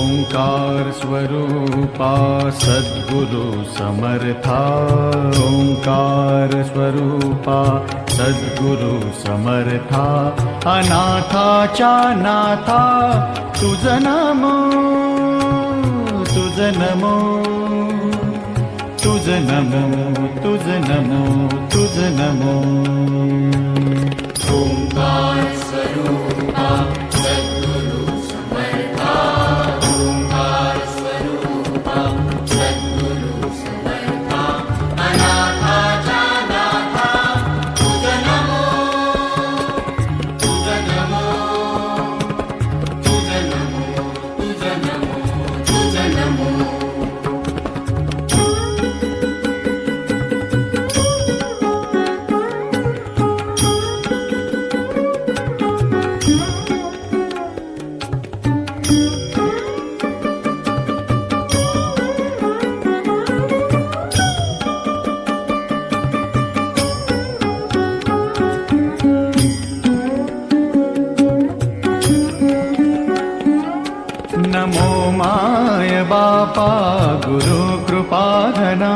ओंकार स्वरूपा सद्गुरु समर्था, ओंकार स्वरूपा सद्गुरु समर्था, अनाथाच्या नाथा तुझ नमो, तुझ नमो, तुझ नमो, तुझ नमो, तुझ नमो। ओंकार स्वरूपा सद्गुरु समर्था, ओंकार स्वरूपा सद्गुरु समर्था, अनाथाच्या नाथा तुझ नमो, तुझ नमो, तुझ नमो, तुझ नमो, तुझ नमो। नमो माय बापा गुरु कृपाघना।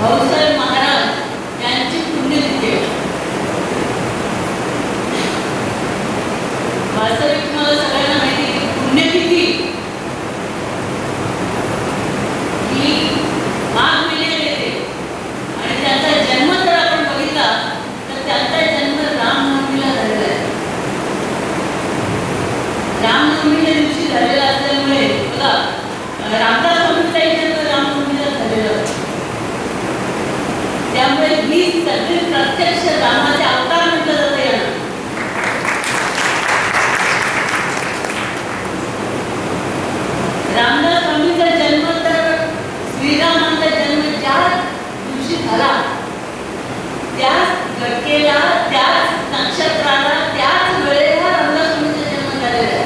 भाऊसाहेब महाराज यांची पुण्यतिथी आहे। वास्तविक तुम्हाला सगळ्यांना माहिती पुण्यतिथी ही माघ महिन्यात येते आणि त्यांचा जन्म जर आपण बघितला तर त्यांचा जन्म रामनवमीला झालेला आहे। रामनवमीच्या दिवशी झालेला असल्यामुळे बघा रामदास स्वामींचाही जन्म रामनवमीला झालेला आहे। त्यामुळे ही सगळी प्रत्यक्ष रामाचे अवतार म्हटलं जातं याला। रामदास स्वामींचा जन्म तर श्रीरामांचा जन्म ज्या दिवशी झाला त्याच घटकेला, त्याच नक्षत्राला, त्याच वेळेला रामदास स्वामींचा जन्म झालेला आहे।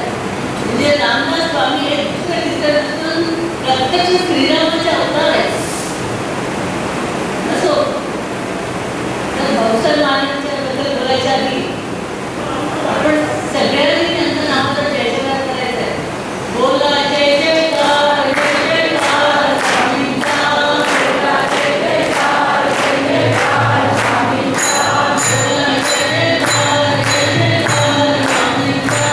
म्हणजे रामदास स्वामी हे दुसरं प्रत्यक्ष श्रीरामाचे अवतार आहेत। असो तर भाऊसाहेब महाराजांच्या बद्दल बोलायच्या आधी आपण सगळ्यांनी त्यांचं नावाचा जय जयकार करायचा आहे। बोला जय जयकार, जय जयकार स्वामींचा, बोला जय जयकार, जय जयकार स्वामींचा, बोला जय जयकार, जय जयकार स्वामींचा,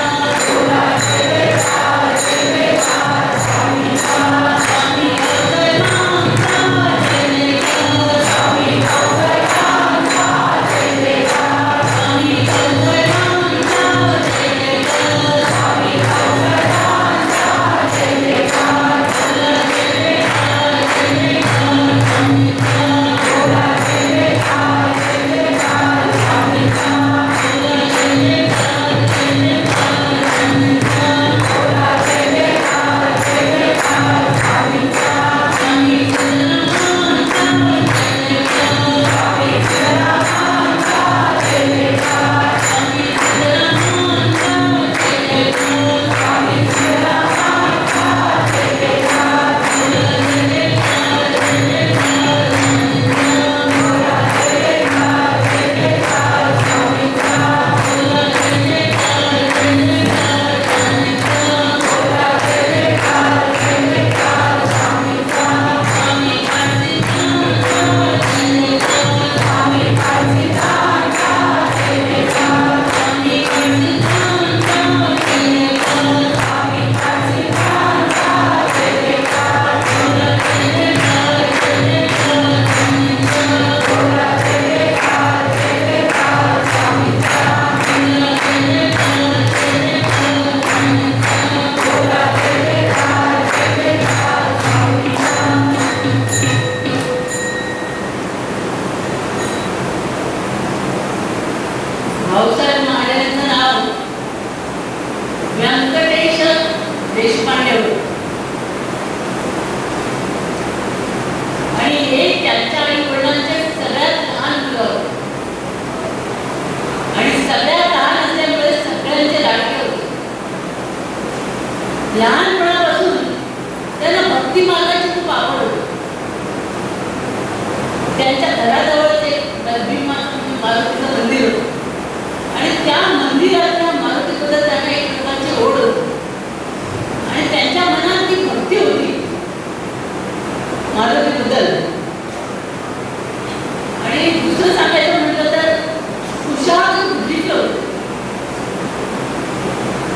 बोला जय जयकार, जय जयकार स्वामींचा। स्वामी जय माता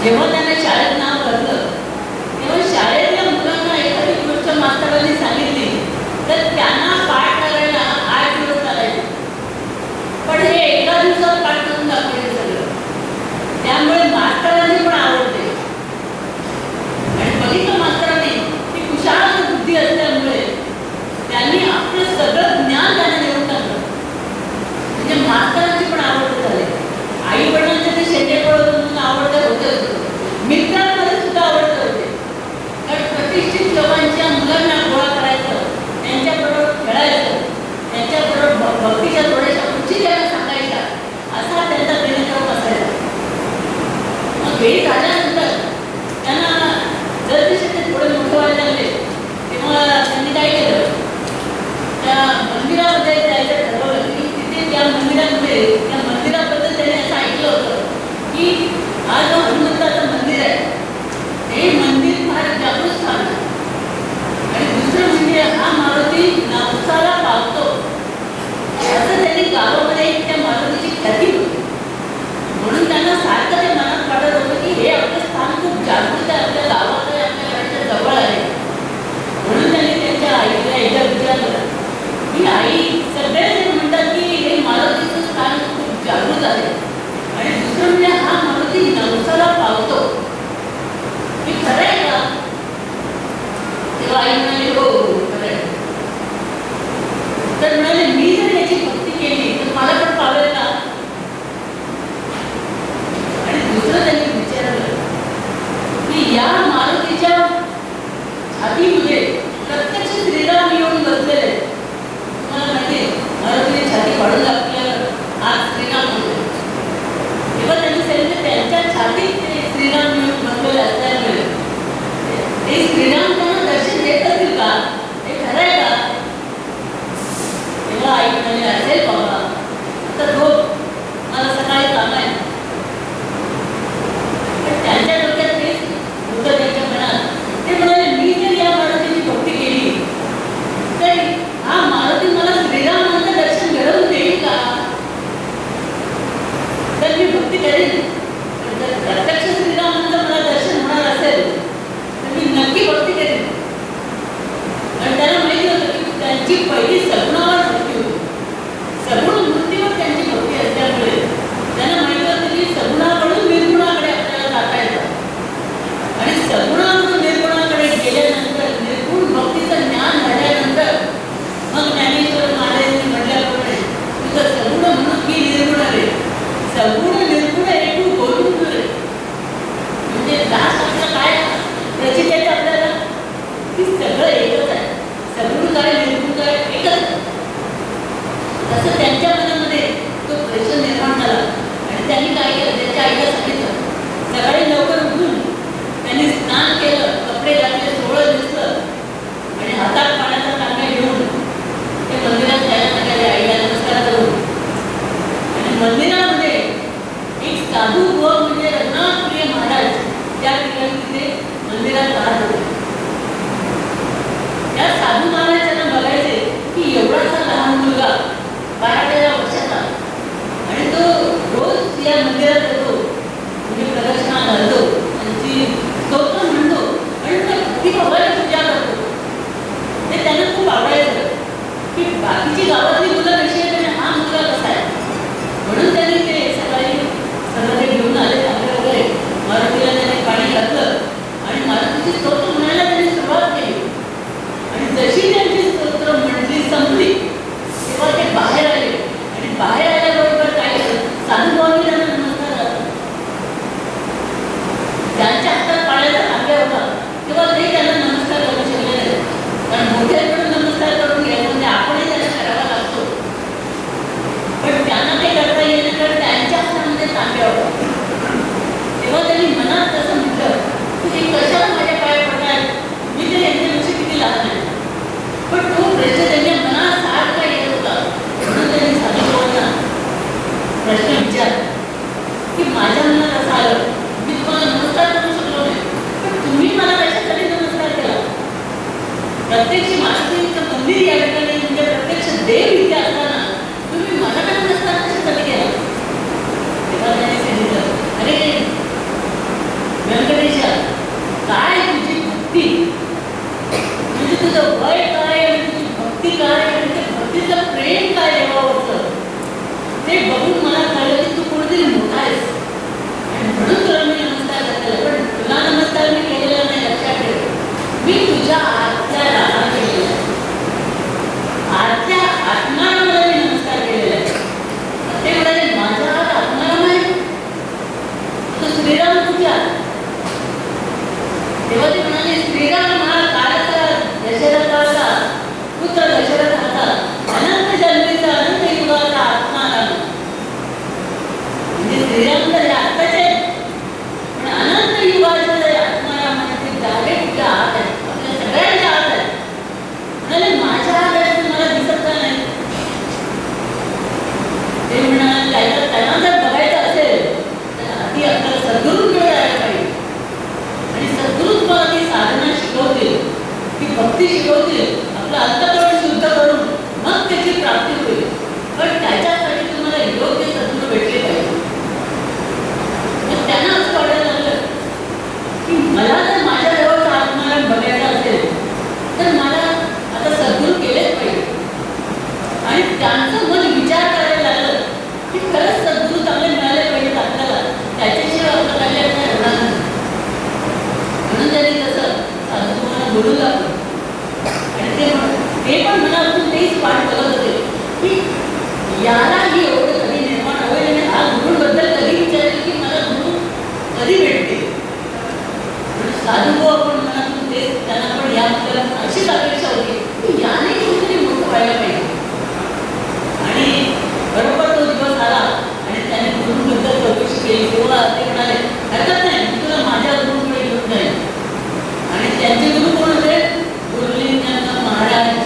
जेव्हा त्यांना शाळेत नाव भरलं तेव्हा शाळेतल्या मुलांना एखादी गोष्ट मास्तरांनी सांगितली तर त्यांना पाठ करायला 8 दिवस चालायचे, पण हे एका दिवसात पाठ करून दाखवायचे सगळं. त्यामुळे मास्तरांनी पण आवडते आणि बघितलं मास्तरांनी ती कुशाळ बुद्धी असल्यामुळे त्यांनी आपलं सगळं ज्ञान त्यांना देऊन टाकलं. म्हणजे मास्तरांची पण आवड झाली. आई वडिलांचे ते शेंडे पडत म्हणून आवडते होते, मित्रांमध्ये सुद्धा आवडते होते. कारण प्रतिष्ठित लोकांच्या मुलांना गोळा करायचं, त्यांच्याबरोबर खेळायचं, त्यांच्याबरोबर भक्तीच्या थोड्याशा गोष्टी त्यांना सांगायच्या, असा त्यांचा दिनक्रम असायचा. मग वेळ झाल्यानंतर त्यांना जर ते थोडे मोठे व्हायला लागले तेव्हा त्यांनी काय केलं, त्या मंदिरामध्ये जायचं ठरवलं की तिथे त्या मंदिरामध्ये त्या मंदिराबद्दल त्यांनी असं ऐकलं होतं की हा जो हनुमंताचं मंदिर आहे हे मंदिर फार जागृत स्थान आहे. आणि दुसरं म्हणजे हा मारुती नवसाला पावतो असं त्यांनी गावामध्ये त्या मारुतीची ख्याती होती. म्हणून त्यांना सारखं ते मनात वाटत होतं की हे आपलं स्थान खूप जागृत आहे, आपल्या गावात आहे, आपल्या घराच्या जवळ आहे. म्हणून त्यांनी त्यांच्या आईला एकदा विचारलं की आई, सगळेजण म्हणतात की हे मारुतीचं स्थान खूप जागृत आहे आणि दुसरं म्हणजे हा मारुती नवसाला पावतो, हे खरं आहे का? तेव्हा आई म्हणाली हो खरं आहे. तर म्हणाले मी जर याची भक्ती केली तर मला पण पावेल का? आणि दुसरं त्यांनी विचारलं की या मारुतीच्या छातीमध्ये प्रत्यक्ष श्रीराम येऊन बसलेले आहेत. तुम्हाला माहिती आहे मारुतीची छाती वाढून लागल्यावर आज श्रीराम होते. तेव्हा त्यांनी सांगितलं त्यांच्या छातीत ते श्रीराम येऊन बसलेले असल्यामुळे ते श्रीराम त्यांना दर्शन देत असतील का? हे खरं आहे का? तेव्हा आई म्हणाली असेल बाबा, आता झोप, मला सकाळी काम आहे. पण त्यांच्या डोक्यात तेच होतं, त्यांच्या मनात. ते म्हणाले मी जर या मारुतीची भक्ती केली तर हा मारुती मला श्रीरामांचं दर्शन घडवून देईल का? तर मी भक्ती करेन. जर प्रत्यक्ष श्रीरामांचं मला दर्शन होणार असेल तर मी नक्की भक्ती करेन. आणि त्यांना माहिती होतं की त्यांची पहिली सगुणावर भक्ती होती. सगुण मूर्तीवर त्यांची भक्ती असल्यामुळे त्यांना माहिती होतं की सगुणाकडून निर्गुणाकडे आपल्याला जाता येतं. आणि सगुणाकडून निर्गुणाकडे गेल्यानंतर निर्गुण भक्तीचं ज्ञान झाल्यानंतर मग ज्ञानेश्वर महाराजांनी म्हटल्याप्रमाणे तुझं सगुण म्हणून की निर्गुण आहे, सगुण निर्गुण एकू बोलून तुझे. म्हणजे लास्ट आपलं काय प्रचित आहे आपल्याला की सगळं एकच आहे, सगुण काय निर्गुण काय एकच. तसं त्यांच्या मनामध्ये तो प्रश्न निर्माण झाला आणि त्यांनी काय केलं, त्यांच्या आईला सांगितलं. सकाळी लवकर उठून त्यांनी स्नान केलं, कपडे घातले, सोळं दिसलं आणि हातात पाण्याचा तांब्या घेऊन ते मंदिरात जायला लागले. आईला नमस्कार करून आणि मंदिरामध्ये एक साधू व म्हणजे रघुनाथप्रिय महाराज त्या ठिकाणी तिथे मंदिरात राहत होते. त्या साधू महाराजांना बघायचे की एवढासा लहान मुलगा 12 वर्षाचा आणि तो रोज या मंदिरात येतो, म्हणजे प्रदक्षिणा घालतो, त्यांची स्तोत्र म्हणतो आणि भक्ती भावाला पूजा करतो. ते त्यांना खूप आवडायचं की बाकीची गावातली मुलं कशी आहेत आणि हा मुलगा कसा आहे. म्हणून त्यांनी ते सकाळी सगळं ते घेऊन आले, तांबे वगैरे, मारुतीला त्यांनी पाणी घातलं आणि मारुतीची स्तोत्र म्हणायला त्यांनी सुरुवात केली. आणि जशी त्यांची स्तोत्र म्हटली संपली तेव्हा ते बाहेर आले आणि बाहेर आल्याबरोबर काय केलं, साधूभावांनी त्यांना नमस्कार घातला. त्यांच्या हातात पाण्याचा तांब्या होता तेव्हा ते त्यांना नमस्कार करू शकले नाही. कारण मोठ्यांकडून नमस्कार करून घ्यायचं म्हणजे आपणही त्यांना करावा लागतो, पण त्यांना ते करता येईल तर त्यांच्या हातामध्ये तांब्या होता. तेव्हा त्यांनी मनात तसं म्हटलं की हे कशाला माझ्या पाया पडतात, मी तर यांच्यापेक्षा किती लहान आहे. पण तो प्रश्न त्यांच्या मनात सारखा येत होता. म्हणून त्यांनी साधूभावांना प्रश्न विचारला की माझ्या मनात असं आलं, मी तुम्हाला नमस्कार करू शकलो नाही, पण तुम्ही मला कशासाठी नमस्कार केला? प्रत्यक्ष मारुतीचं मंदिर या ठिकाणी म्हणजे प्रत्यक्ष देव इथे असताना तुम्ही मला नमस्कार कशासाठी केला? तेव्हा त्यांनी सांगितलं, अरे भक्ती शिकवतील, आपलं अंतःकरण शुद्ध करून मग त्याची प्राप्ती होईल. पण त्याच्यासाठी तुम्हाला योग्य सद्गुरू भेटले पाहिजे. मग त्यांना असं वाटायला लागलं की मला जर माझ्या जवळचा आत्माराम बघायचा असेल तर मला आता सद्गुरू केलेच पाहिजे. आणि त्यांचं मन विचार करायला लागलं की खरंच सद्गुरू चांगले मिळाले पाहिजेत आपल्याला, त्याच्याशिवाय आपलं कल्याण नाही होणार नाही. म्हणून त्यांनी तसं साधूंना बोलू लागलं. आणि ते पण मनातून तेच पाठ करत होते की यालाही एवढं कधी निर्माण होईल आणि हा गुरूंबद्दल कधी विचारेल की मला गुरु कधी भेटते. साधू आपण मनातून तेच त्यांना पण या अशीच अपेक्षा होती की याने कुठेतरी मोठं व्हायला पाहिजे. आणि बरोबर तो दिवस आला आणि त्याने गुरुबद्दल चौकशी केली तेव्हा ते म्हणाले हरकत नाही, मी तुला माझ्या गुरुकडे घेऊन जाईल. आणि त्यांचे गुरु कोण होते? गुरुलिंगानंद महाराज,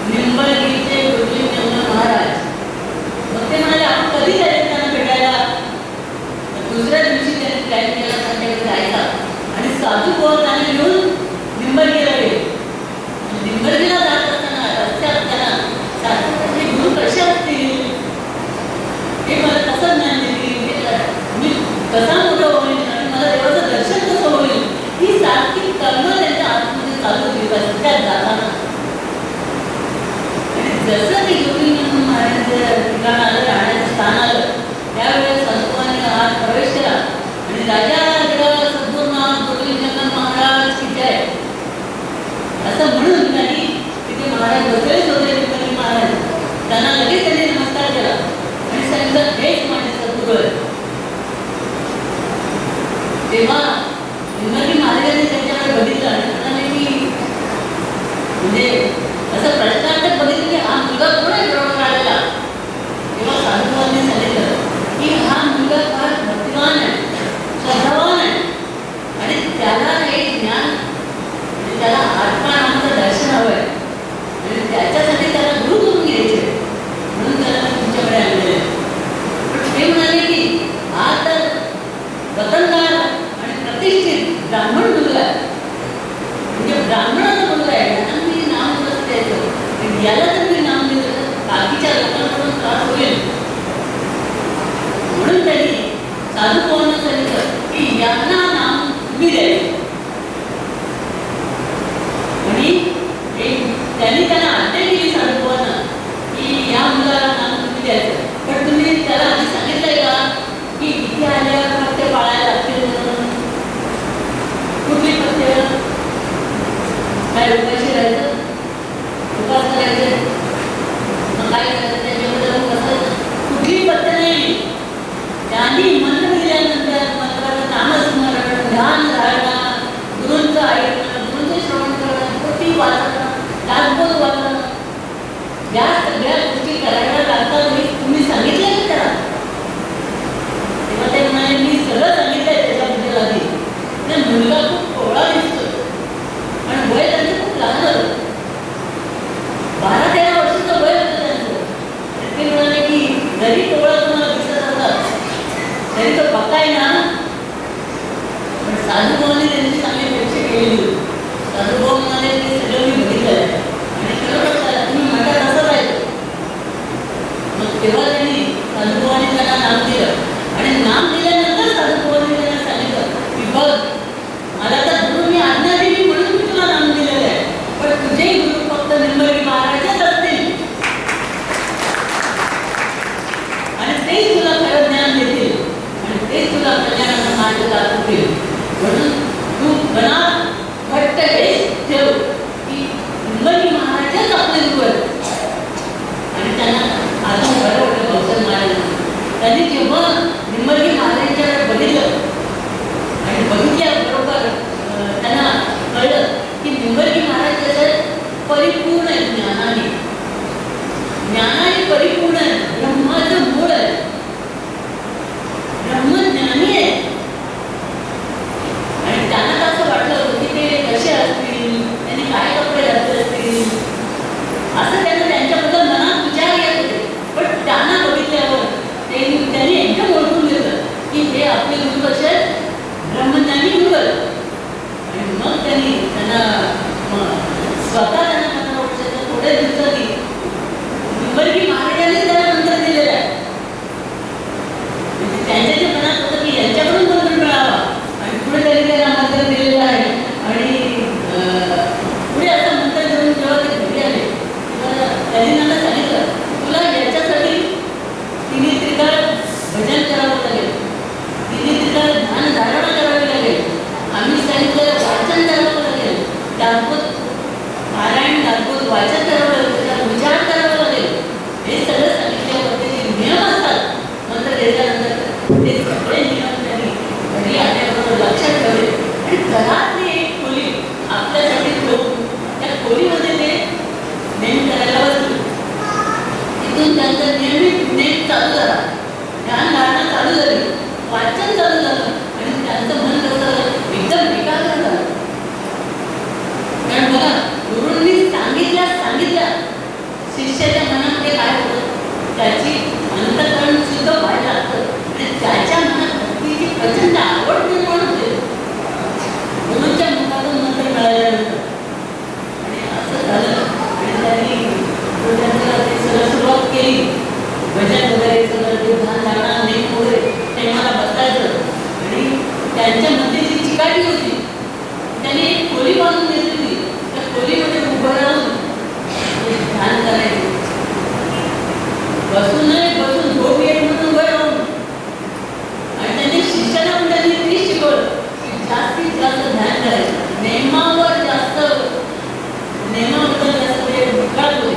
निंबळगीरचे गुरुलिंगानंद महाराज. मग ते म्हणाले आपण कधी जायचं त्यांना भेटायला? दुसऱ्या दिवशी त्यांनी प्लॅन केला त्यांच्याकडे जायचा आणि साधू त्यांना घेऊन निंबळगीरला गेले. निंबळगीरला जात असताना रस्त्यात त्यांना साधू गुरु कसे असतील हे मला कसं ज्ञान देतील, मी कसा मोठा होईल आणि मला देवाचं दर्शन कसं होईल, ही सारखी कर्म त्यांच्या आतमध्ये चालू होती रस्त्यात जाताना. आणि जसं ते योगीनंद महाराजांचं ठिकाण आलं, राहण्याचं स्थान आलं, त्यावेळेस संतोबांनी आत प्रवेश केला आणि राजा सद्गुरुनाथ योगीनंद महाराज की जय असं म्हणून त्यांनी तिथे महाराज बसलेच होते. निंबळगी महाराज त्यांना लगेच त्यांनी नमस्कार केला आणि सांगितलं हेच माझे सद्गुरू आहे. तेव्हा निंबळगी महाराजांनी त्यांच्याकडे बघितलं आणि म्हणाले की म्हणजे असं प्रश्नार्थक बघितलं की हा मुलगा कोण आहे बरोबर आलेला. तेव्हा साधूबांनी सांगितलं की हा मुलगा फार भक्तिवान आहे, श्रद्धावान आहे आणि त्याला हे ज्ञान म्हणजे त्याला आत्मारामाचं दर्शन हवं आहे आणि त्याच्यासाठी त्याला गुरु करून घ्यायचे म्हणून त्याला तुमच्याकडे आणलेलं आहे. पण ते म्हणाले की हा तर वतनदार आणि प्रतिष्ठित ब्राह्मण मुलगा आहे, म्हणजे ब्राह्मणाचा मुलगा आहे, यांना मी नाम कसं द्यायचं, याला जर मी नाम दिलं तर बाकीच्या लोकांकडून त्रास होईल. म्हणून त्यांनी साधूभावांना सांगितलं की यांना नाम तुम्ही द्यायचं. आणि त्यांनी त्यांना आज्ञा केली साधूभावांना की या मुलाला नाम तुम्ही द्यायचं. पण तुम्ही त्याला आधी सांगितलंय का की इथे आल्यावर पथ्य पाळायला लागतील म्हणून? कुठली पथ्य? काय उपाशी राहायचं, उपास करायचं, मग काय करायचं त्याच्याबद्दल कसं कुठली पथ्य नाही. त्यांनी मंत्र दिल्यानंतर मंत्राचं नामस्मरण, ध्यान धारणा, गुरूंचं ऐकणं, गुरूंचं श्रवण करणं, पोथी वाचणं, दासबोध वाचणं, या सगळ्या गोष्टी करायला लागतात. तुम्ही सांगितलं की त्याला? तेव्हा ते म्हणाले मी सगळं सांगितलंय त्याच्याबद्दल आधी. त्या मुलगा खूप कोवळा दिसतो आणि वय त्यांचं खूप लहान होतं, 12-13 वर्षाचं वय होतं त्यांचं. ते म्हणाले की जरी कोवळा तुम्हाला दिसत असला तरी तो पक्का आहे ना. पण साधूभावांनी त्यांची चांगली परीक्षा केलेली. साधूभाऊ म्हणाले की सगळं मी बघितलं आहे आणि खरं तुम्ही म्हणता तसंच आहे. मग तेव्हा त्यांनी साधूभावांनी त्यांना नाम दिलं आणि नाम दिल्यानंतर साधूभावांनी त्यांना सांगितलं की बघ मला तर गुरुनी आज्ञा दिली म्हणून मी तुला नाम दिलेलं आहे, पण तुझे गुरु फक्त निंबळगी महाराजच असतील आणि तेच तुला खरं ज्ञान देतील आणि तेच तुला कल्याणाचा मार्ग दाखवतील. म्हणून तू मनात घट्ट हेच ठेव की निंबळगी महाराजच आपले गुरु आहेत. आणि त्यांना आता बरं वाटलं कौशल महाराजांना. त्यांनी जेव्हा निंबळगी महाराजांच्याकडे बघितलं आणि बघितल्याबरोबर त्यांना कळलं की निंबळगी महाराज कसं परिपूर्ण आहे, ज्ञानाने परिपूर्ण आहे, ब्रह्माचं मूळ आहे, ब्रह्मज्ञानी आहे. आणि त्यांना असं वाटलं होतं की ते कसे असतील, त्यांनी काय कपडे घातले असतील, असं त्यांना त्यांच्याबद्दल मनात विचार येत होते. पण त्यांना बघितल्यावर त्यांनी एकदम ओळखून घेतलं की हे आपले गुरु कसे ब्रह्मज्ञानी गुरु. आणि मग त्यांनी त्यांना वाचन चालू झालं आणि त्यांचं मन कसं एकदम एकाग्र झालं. कारण बघा, गुरूंनी सांगितल्या शिष्याच्या मनामध्ये काय होतं त्याची अंतःकरण शुद्ध व्हायला लागतं आणि त्याच्या मनात भक्तीची प्रचंड आवड निर्माण होते. गुरूंच्या मुखातून मंत्र मिळाल्यानंतर आणि असं झालं आणि त्यांनी ते सगळं सुरुवात केली. भजन वगैरे सगळं ते ध्यान नेम वगैरे ते मला बसायचं आणि त्यांच्यामध्ये जी चिकाटी होती त्यांनी एक खोली बांधून घेतली होती. त्या खोलीमध्ये उभं राहून ध्यान करायचं. बसून झोप येत म्हणून उभं राहून. आणि त्यांनी शिष्याला पण त्यांनी तेच शिकवलं की जास्तीत जास्त ध्यान करायचं. नेमाबद्दल जास्त ते विकास होते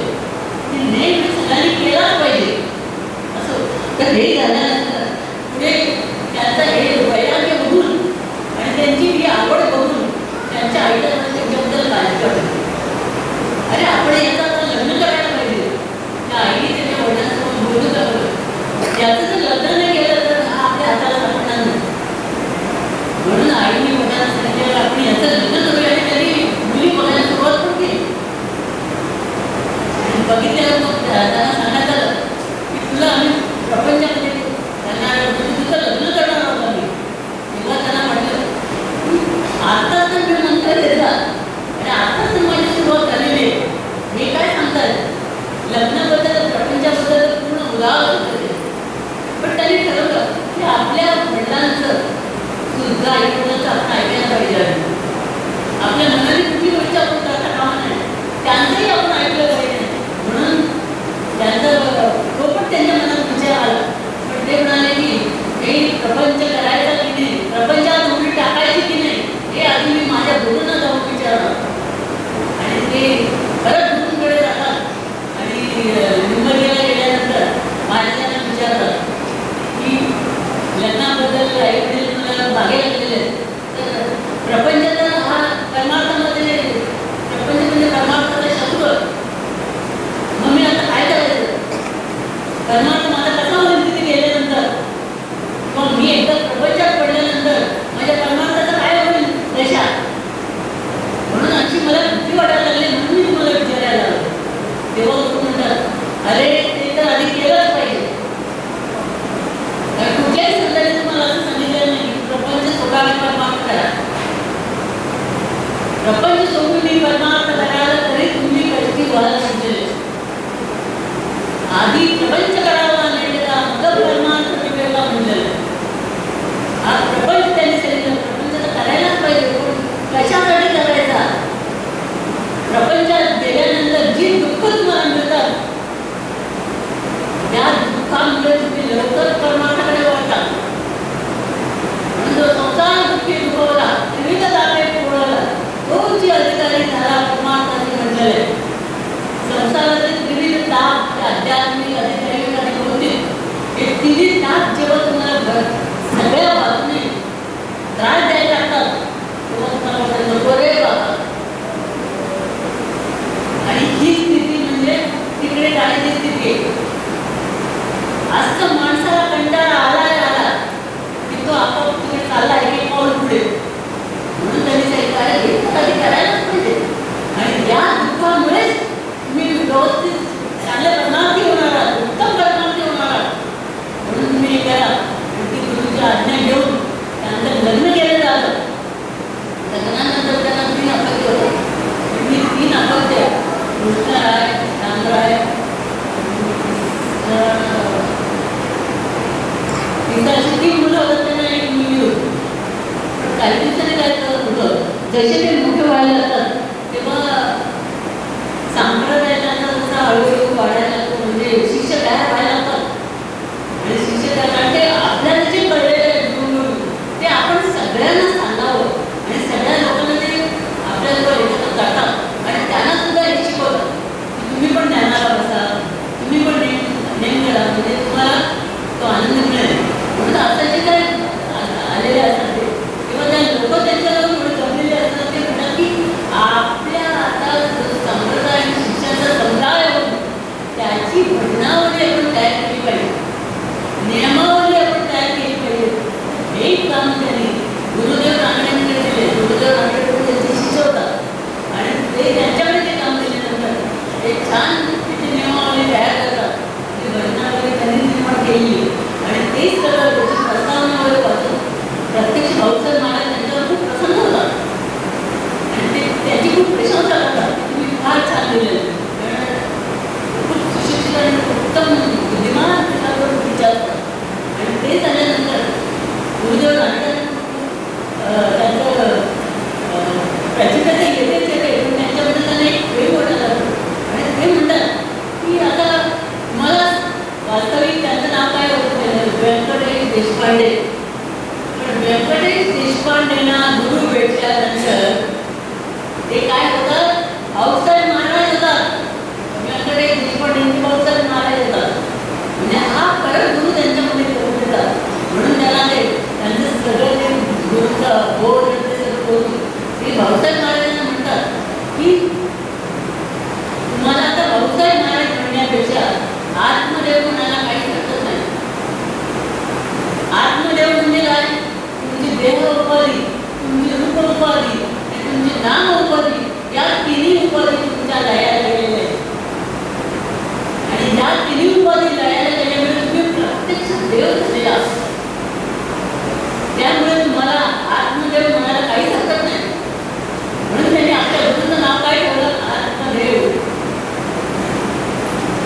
की नेम सगळ्यांनी केलाच पाहिजे असं. तर हे झाल्यानंतर पुढे त्यांचं हे वैराग्य बघून आणि त्यांची ही आवड बघून त्यांच्या आईला त्यांच्याबद्दल काळजी वाटली. अरे आपण याचं आता लग्न करायला पाहिजे. त्या आईने त्याच्या वडिलांसमोर बोलू लागलं, याचं जर लग्न नाही केलं तर हा आपल्या हाताला सापडणार नाही. म्हणून आईने वडिलांना सांगितलं आपण याचं लग्न करूया आणि त्यांनी मुली बघायला सुरुवात पण केली. बघितल्यावर मग त्यांना सांगण्यात आलं की तुला आम्ही प्रपंचामध्ये तुझं लग्न करणार आहोत आम्ही. तेव्हा त्यांना म्हटलं आता तर मी मंत्र देता आणि आता तर माझी सुरुवात झालेली आहे. हे काय सांगतात लग्नाबद्दल प्रपंचाबद्दल पूर्ण उदाहरण होते. पण त्यांनी ठरवलं की आपल्या वडिलांचं सुद्धा ऐकूनच आपण ऐकायला पाहिजे. आपल्या मनाने कुठली गोष्ट आपण करता कामा नाही, त्यांचंही आपण ऐकलं पाहिजे. म्हणून त्यांचा तो पण त्यांच्या मनात विचार आला. पण ते म्हणाले की हे प्रपंच करायचा की नाही, प्रपंचात उडी टाकायची की नाही, हे आधी मी माझ्या गुरूंना जाऊन विचारलं. आणि ते परत गुरूंकडे जातात आणि मुंबईला गेल्यानंतर माझ्याला विचारतात की लग्नाबद्दल आई वडील मला मागे लागलेले आहेत. तर प्रपंचाचा हा परमार्थामध्ये प्रपंच म्हणजे परमार्थाचा शत्रू आहे. मग मी आता काय करायचं? परमार्थ माझा कसा होईल तिथे गेल्यानंतर? मग मी एकदा प्रपंचात पडल्यानंतर माझ्या परमार्थाचं काय होईल दशा? म्हणून अशी मला भीती वाटायला लागली. म्हणून मी तुम्हाला विचारायला आलो. तेव्हा लोक म्हणतात अरे ते तर आधी केलंच पाहिजे. कुठल्याही संतांनी तुम्हाला असं सांगितलेलं नाही की प्रपंच सोडा आणि परमार्थ करा. प्रपंच सोडून मी परमार्थ करायला तरी तुम्ही कधी व्हायला सांगितलेले. आधी प्रपंच करावा नाही त्याला मग परमार्थ मिळवायला म्हणलेलं. हा प्रपंच त्यांनी सांगितलं प्रपंच तर करायलाच पाहिजे. पण कशासाठी करायचा? प्रपंचात गेल्यानंतर जी दुःख तुम्हाला मिळतात त्या दुःखामुळे तुम्ही लवकर परमार्थाकडे वळता. म्हणून जो संसार दुःखी दुखवला विविध दाते पुरवला तोची अधिकारी झाला परमार्थाने म्हटलेलं आहे. संसारातील विविध ताप आध्यात्मिक अधिकारी आणि भौतिक हे तिन्ही ताप जेव्हा तुम्हाला सगळ्या बाजूने त्रास द्यायला लागतात तेव्हा तुम्हाला वाटतं नको रे बाबा. आणि ही स्थिती म्हणजे तिकडे जाण्याची स्थिती आहे. आज तर माणसाला कंटाळा आला की तो आपोआप तिकडे चालला आहे एक पाऊल पुढे. म्हणून त्यांनी सांगितलं हे कधी करायलाच पाहिजे. आणि या दुःखामुळेच तुम्ही व्यवस्थित चांगल्या परमार्थी होणार आहात, उत्तम परमार्थी होणार आहात. म्हणून तुम्ही हे करा. ती गुरुची आज्ञा घेऊन त्यांचं लग्न केलं झालं. लग्नानंतर त्यांना 3 अपत्य होतं. मी 3 अपत्य कृष्णराय, रामराय, अशी 3 मुलं होतं. त्यांना एक मुलगी होती. काही दिवसांनी काय करत होतं जसे ते मोठे व्हायला लागतात तेव्हा संप्रदायाचा जसा हळूहळू वाढायला लागतो. म्हणजे शिष्य तयार व्हायला लागतात. आणि शिष्य कारण ते आपल्याला जे कळलेलं आहे ते आपण सगळ्यांना सांगावं आणि सगळ्या लोकांना ते आपल्याजवळ एकत्र करतात आणि त्यांना सुद्धा हे शिकवतात की तुम्ही पण ज्ञानाला बसा, तुम्ही पण नेम करा म्हणजे तुम्हाला तो आनंद मिळेल. म्हणून आता जे काय आलेले असतात ते किंवा त्या लोक त्यांच्याजवळ थोडे जमलेले असतात ते म्हणतात की आपल्या आता संप्रदाय आणि शिक्षणाचा समुदाय होऊन त्याची भजनावली आपण तयार केली पाहिजे, नियमावली आपण तयार केली पाहिजे. इच्छा असतात. आणि ते झाल्यानंतर गुरुदेव त्यांचं प्रचितीचे येतेच येते, पण त्यांच्याबद्दल त्यांना एक प्रेम वाटायला लागतं. आणि ते म्हणतात की आता मला वास्तविक त्यांचं नाव काय होतं, व्यंकटेश देशपांडे. पण व्यंकटेश देशपांडेंना गुरु भेटल्यानंतर ते काय होतं, भाऊसाहेब महाराज होतात. व्यंकटेश देशपांडेंचे भाऊसाहेब महाराज होतात. म्हणजे हा परत गुरु त्यांच्यामध्ये करून देतात. म्हणून त्याला ते त्यांचं सगळं ते गुरुचं बोध ते सगळं करून ते भाऊसाहेब महाराजांना म्हणतात की तुम्हाला आता भाऊसाहेब महाराज म्हणण्यापेक्षा आत्मदेव म्हणायला काही हरकत नाही. आत्मदेव म्हणजे काय, तुमची देह उपाधी, तुमची रूप उपाधी, तुमची नाम उपाधी, या तिन्ही उपाधी तुमच्या लयाला गेलेल्या आहेत. आणि या तिन्ही उपाधी लयाला गेल्यामुळे तुम्ही प्रत्यक्ष देव झालेला असतो. त्यामुळे तुम्हाला आत्मदेव म्हणायला काहीच हरकत नाही. म्हणून त्यांनी आपल्या गुरुचं नाव काय ठेवलं, आत्मदेव.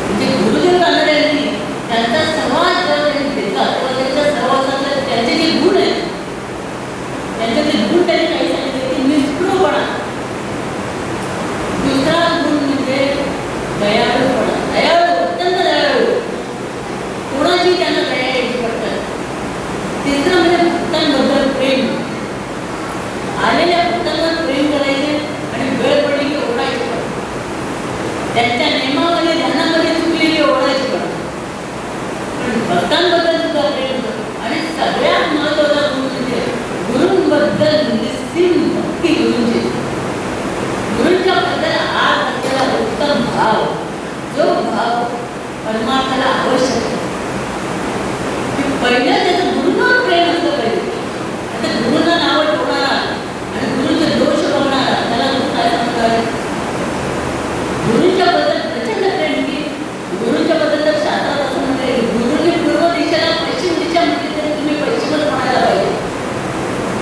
म्हणजे गुरुदेव रानडेंनी त्यांचा सहवास जेव्हा त्यांनी घेतला तेव्हा त्यांच्या सहवासातले त्यांचे जे गुण आहेत, त्यांचे जे गुण त्यांनी काही सांगितले की निष्ठुरपणा. दुसरा गुण म्हणजे दयाळूपणा. दयाळू, अत्यंत दयाळू, कोणाची त्यांना दया यायची पडतात. तिसरं म्हणजे भक्तांबद्दल प्रेम. आलेल्या भक्तांवर प्रेम करायचे आणि वेळ पडली की ओढायचे पडतात. त्यांच्या नियमामध्ये ध्यानामध्ये चुकलेली ओढायची पडतात. पण भक्तांबद्दल सुद्धा प्रेम करतो. आणि सगळ्यात महत्त्वाचा गुण म्हणजे गुरूंबद्दल निस्सीम भक्ती. गुरूंच्या बद्दल आज असलेला उत्तम भाव, जो भाव परमार्थाला आवश्यक आहे. पहिलं त्याचं गुरुंवर प्रेम असलं पाहिजे. आता गुरुंना नावं ठेवणारा आणि गुरुचे दोष बघणारा त्याला गुरु काय सांगणार. गुरुंच्या बद्दल प्रचंड प्रेम की गुरुंच्या बद्दल तर शास्त्रात असं म्हणते गुरुंनी पूर्व दिशेला पश्चिम दिशा म्हटली तरी तुम्ही पश्चिमच म्हणायला पाहिजे.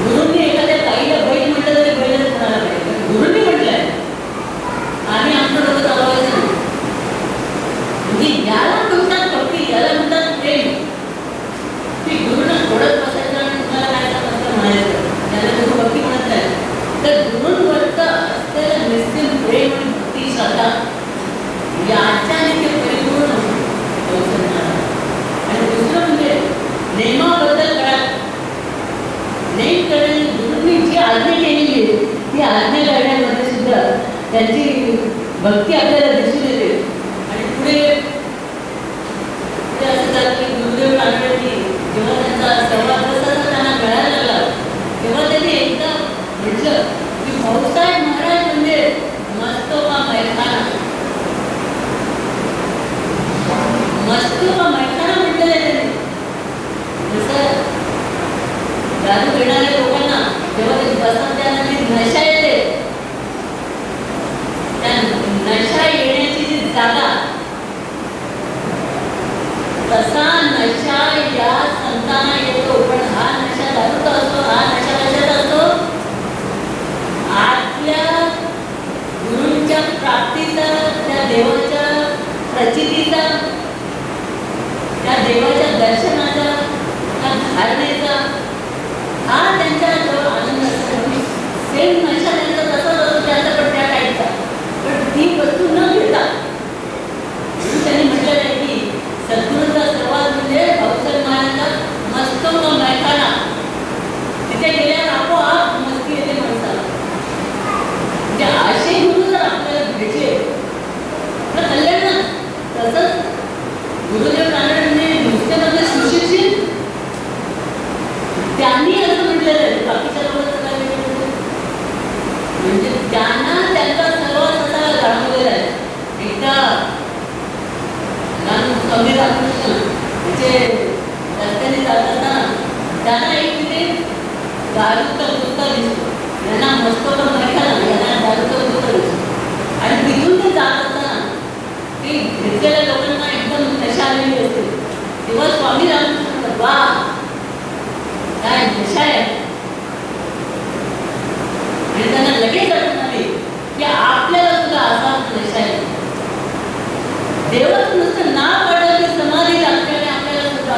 गुरुंनी एखाद्या गाईला बैल म्हटलं तरी बैलच म्हणायला पाहिजे. गुरुंनी म्हटलंय आणि आमचं डोकं चालवायचं नाही. म्हणजे याला म्हणतात भक्ती, याला म्हणतात प्रेम. की गुरुनं थोडंच बसायचं आणि तुम्हाला काय सांगायचं म्हणायचं, त्याला गुरु भक्ती म्हणत नाही. तर गुरूंवरचं असलेलं निस्सीम प्रेम आणि भक्ती श्रद्धा याच्याने ते परिपूर्ण होतं. आणि दुसरं म्हणजे नेमाबद्दल कळा. नेम करण्याची गुरूंनी जी आज्ञा केलेली आहे ती आज्ञा करण्यामध्ये सुद्धा त्यांची भक्ती आपल्याला दिसून येते. आणि पुढे असं झालं की गुरुदेव रानडेंनी जेव्हा त्यांचा संवाद जसा त्यांना मिळायला लागला तेव्हा त्यांनी एकदा म्हटलं की भाऊसाहेब महाराज म्हणजे मस्तोबा मैखाना. मस्तोबा मैखाना म्हटलेलं आहे त्यांनी. जसं दारू पिणाऱ्या लोकांना जेव्हा ते बसतात त्यांना जी नशा येते, त्या नशा येण्याची जी जागा, तसा नशा या संतांना येतो. पण हा नशा दारूचा असतो. हा नशा कशाचा असतो, आपल्या गुरूंच्या प्राप्तीचा, त्या देवाच्या प्रचितीचा, त्या देवाच्या दर्शनाचा, त्या धारणेचा, हा त्यांचा जो आनंद असतो. सेम नशा त्यांचा तसाच असतो त्याचा, पण त्या टाईपचा. पण ती वस्तू न घेता त्यांनी म्हटलेलं आहे की सद्गुरूचा सहवास म्हणजे भाऊसाहेब महाराजांचा मस्तोबा मैखाना. तिथे गेल्यावर आपोआप मस्ती येते माणसाला. म्हणजे असे गुरु जर आपल्याला भेटले तर कल्याण. तसंच गुरुदेव रानडेंनी नुसते सुशिक्षित त्यांनी असं म्हटलेलं आहे. बाकीच्या लोकांचं काय म्हणजे त्यांना त्यांचा सहवास असा जाणवलेला आहे. एकदा स्वामी रामकृष्ण म्हणजे रस्त्याने जात असताना त्यांना एक तिथे दारूचा गुत्ता दिसतो. यांना मस्तोबा मैखाना, यांना दारूचा गुत्ता दिसतो. आणि तिथून ते जात असताना ते घेतलेल्या लोकांना एकदम नशा आलेली असते. तेव्हा स्वामी रामकृष्ण वा काय नशा आहे. आणि त्यांना लगेच आठवण आली की आपल्याला सुद्धा असा नशा आहे. देवाचं नुसतं नाव पडलं की समाधी लागते आणि आपल्याला सुद्धा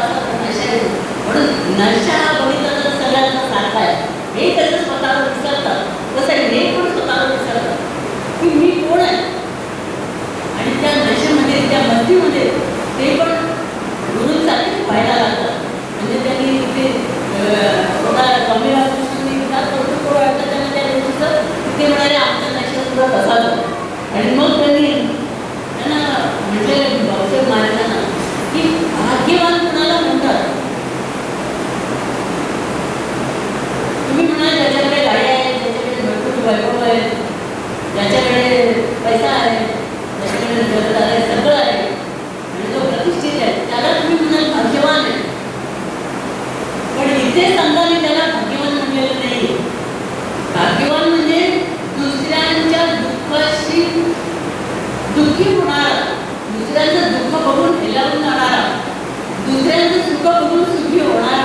सुख बघून सुखी होणार,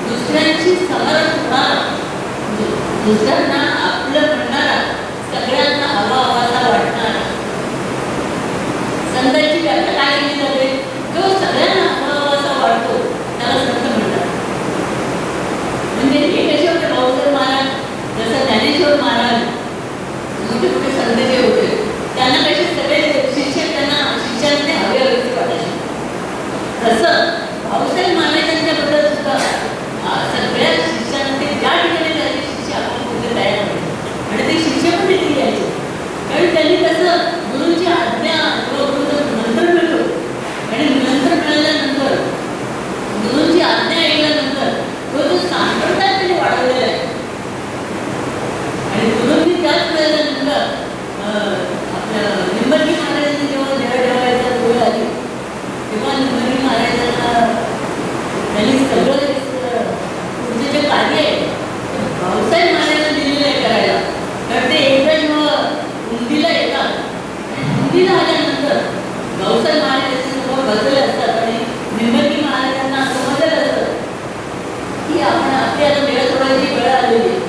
दुसऱ्यांची समरस होणार, दुसऱ्यांना आपलं म्हणणारा, सगळ्यांना हवा हवासा वाटणार. संतांची व्याख्या काय केली जाते? जो सगळ्यांना हवा हवासा वाटतो त्याला संत म्हणतात. म्हणजे हे कसे होते भाऊसाहेब महाराज, जसं ज्ञानेश्वर महाराज मोठे मोठे संत जे होते त्यांना कसे सगळे शिक्षक त्यांना शिष्यांचे हवे हवे वाटायचे, तसं भाऊसाहेब महाराजांच्या बद्दल सुद्धा सगळ्या शिष्यांना ते ज्या ठिकाणी त्याचे शिष्य आपण कुठे तयार होते आणि ते शिष्य पण तिथे यायचे. कारण त्यांनी कसं गुरुंची आज्ञा किंवा गुरुचं मंत्र मिळतो आणि मंत्र मिळाल्यानंतर गुरुंची आज्ञा ऐकल्यानंतर तो जो सांप्रदाय त्यांनी वाढवलेला आहे आणि गुरुंनी त्याच मिळाल्यानंतर आपल्या निंबर्गी महाराजांनी जेव्हा जेवायचा वेळ आली तेव्हा निंबर्गी महाराजांना त्यांनी सगळं पुढचे जे कार्य आहे भाऊसाहेब महाराजांना दिलेलं आहे करायला. तर ते एकदा जेव्हा हुंडीला येतात आणि हुंडीला आल्यानंतर भाऊसाहेब महाराजांच्या समोर बसलेले असतात आणि निंबर्गी महाराजांना समजलेलं असतं की आपण आपली आता वेळ सोडायची वेळ आलेली आहे.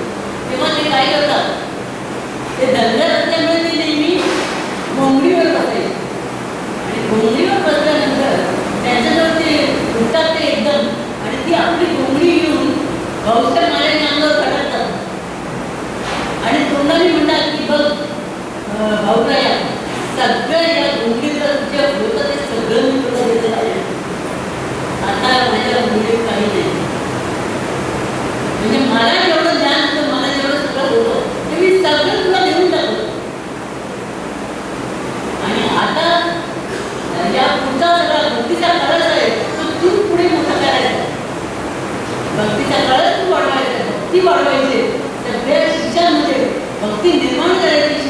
तेव्हा ते काय करतात, ते धनगर असल्यामुळे ते नेहमी घोंगडीवर बसायचे आणि घोंगडीवर बसल्यानंतर त्यांच्याजवळ ते उठतात ते एकदम आणि ती आपली घोंगडी घेऊन भाऊसाहेब महाराजांच्या अंगावर फटकतात आणि तोंडाने म्हणतात की बघ भाऊराया, सगळं या घोंगडीचं जे होतं ते सगळं मी तुला देत आहे, आता माझ्या घोंगडीत काही नाही. म्हणजे मला जेवढं ज्ञान होतं, मला जेवढं सगळं होतं ते मी सगळं तुला देऊन टाकलं आणि आता या पुढचा सगळा भक्तीचा कळस आहे तो तू पुढे मोठा करायचा. भक्तीचा कळस तू वाढवायचा, भक्ती वाढवायची, सगळ्या शिष्यांमध्ये भक्ती निर्माण करायची,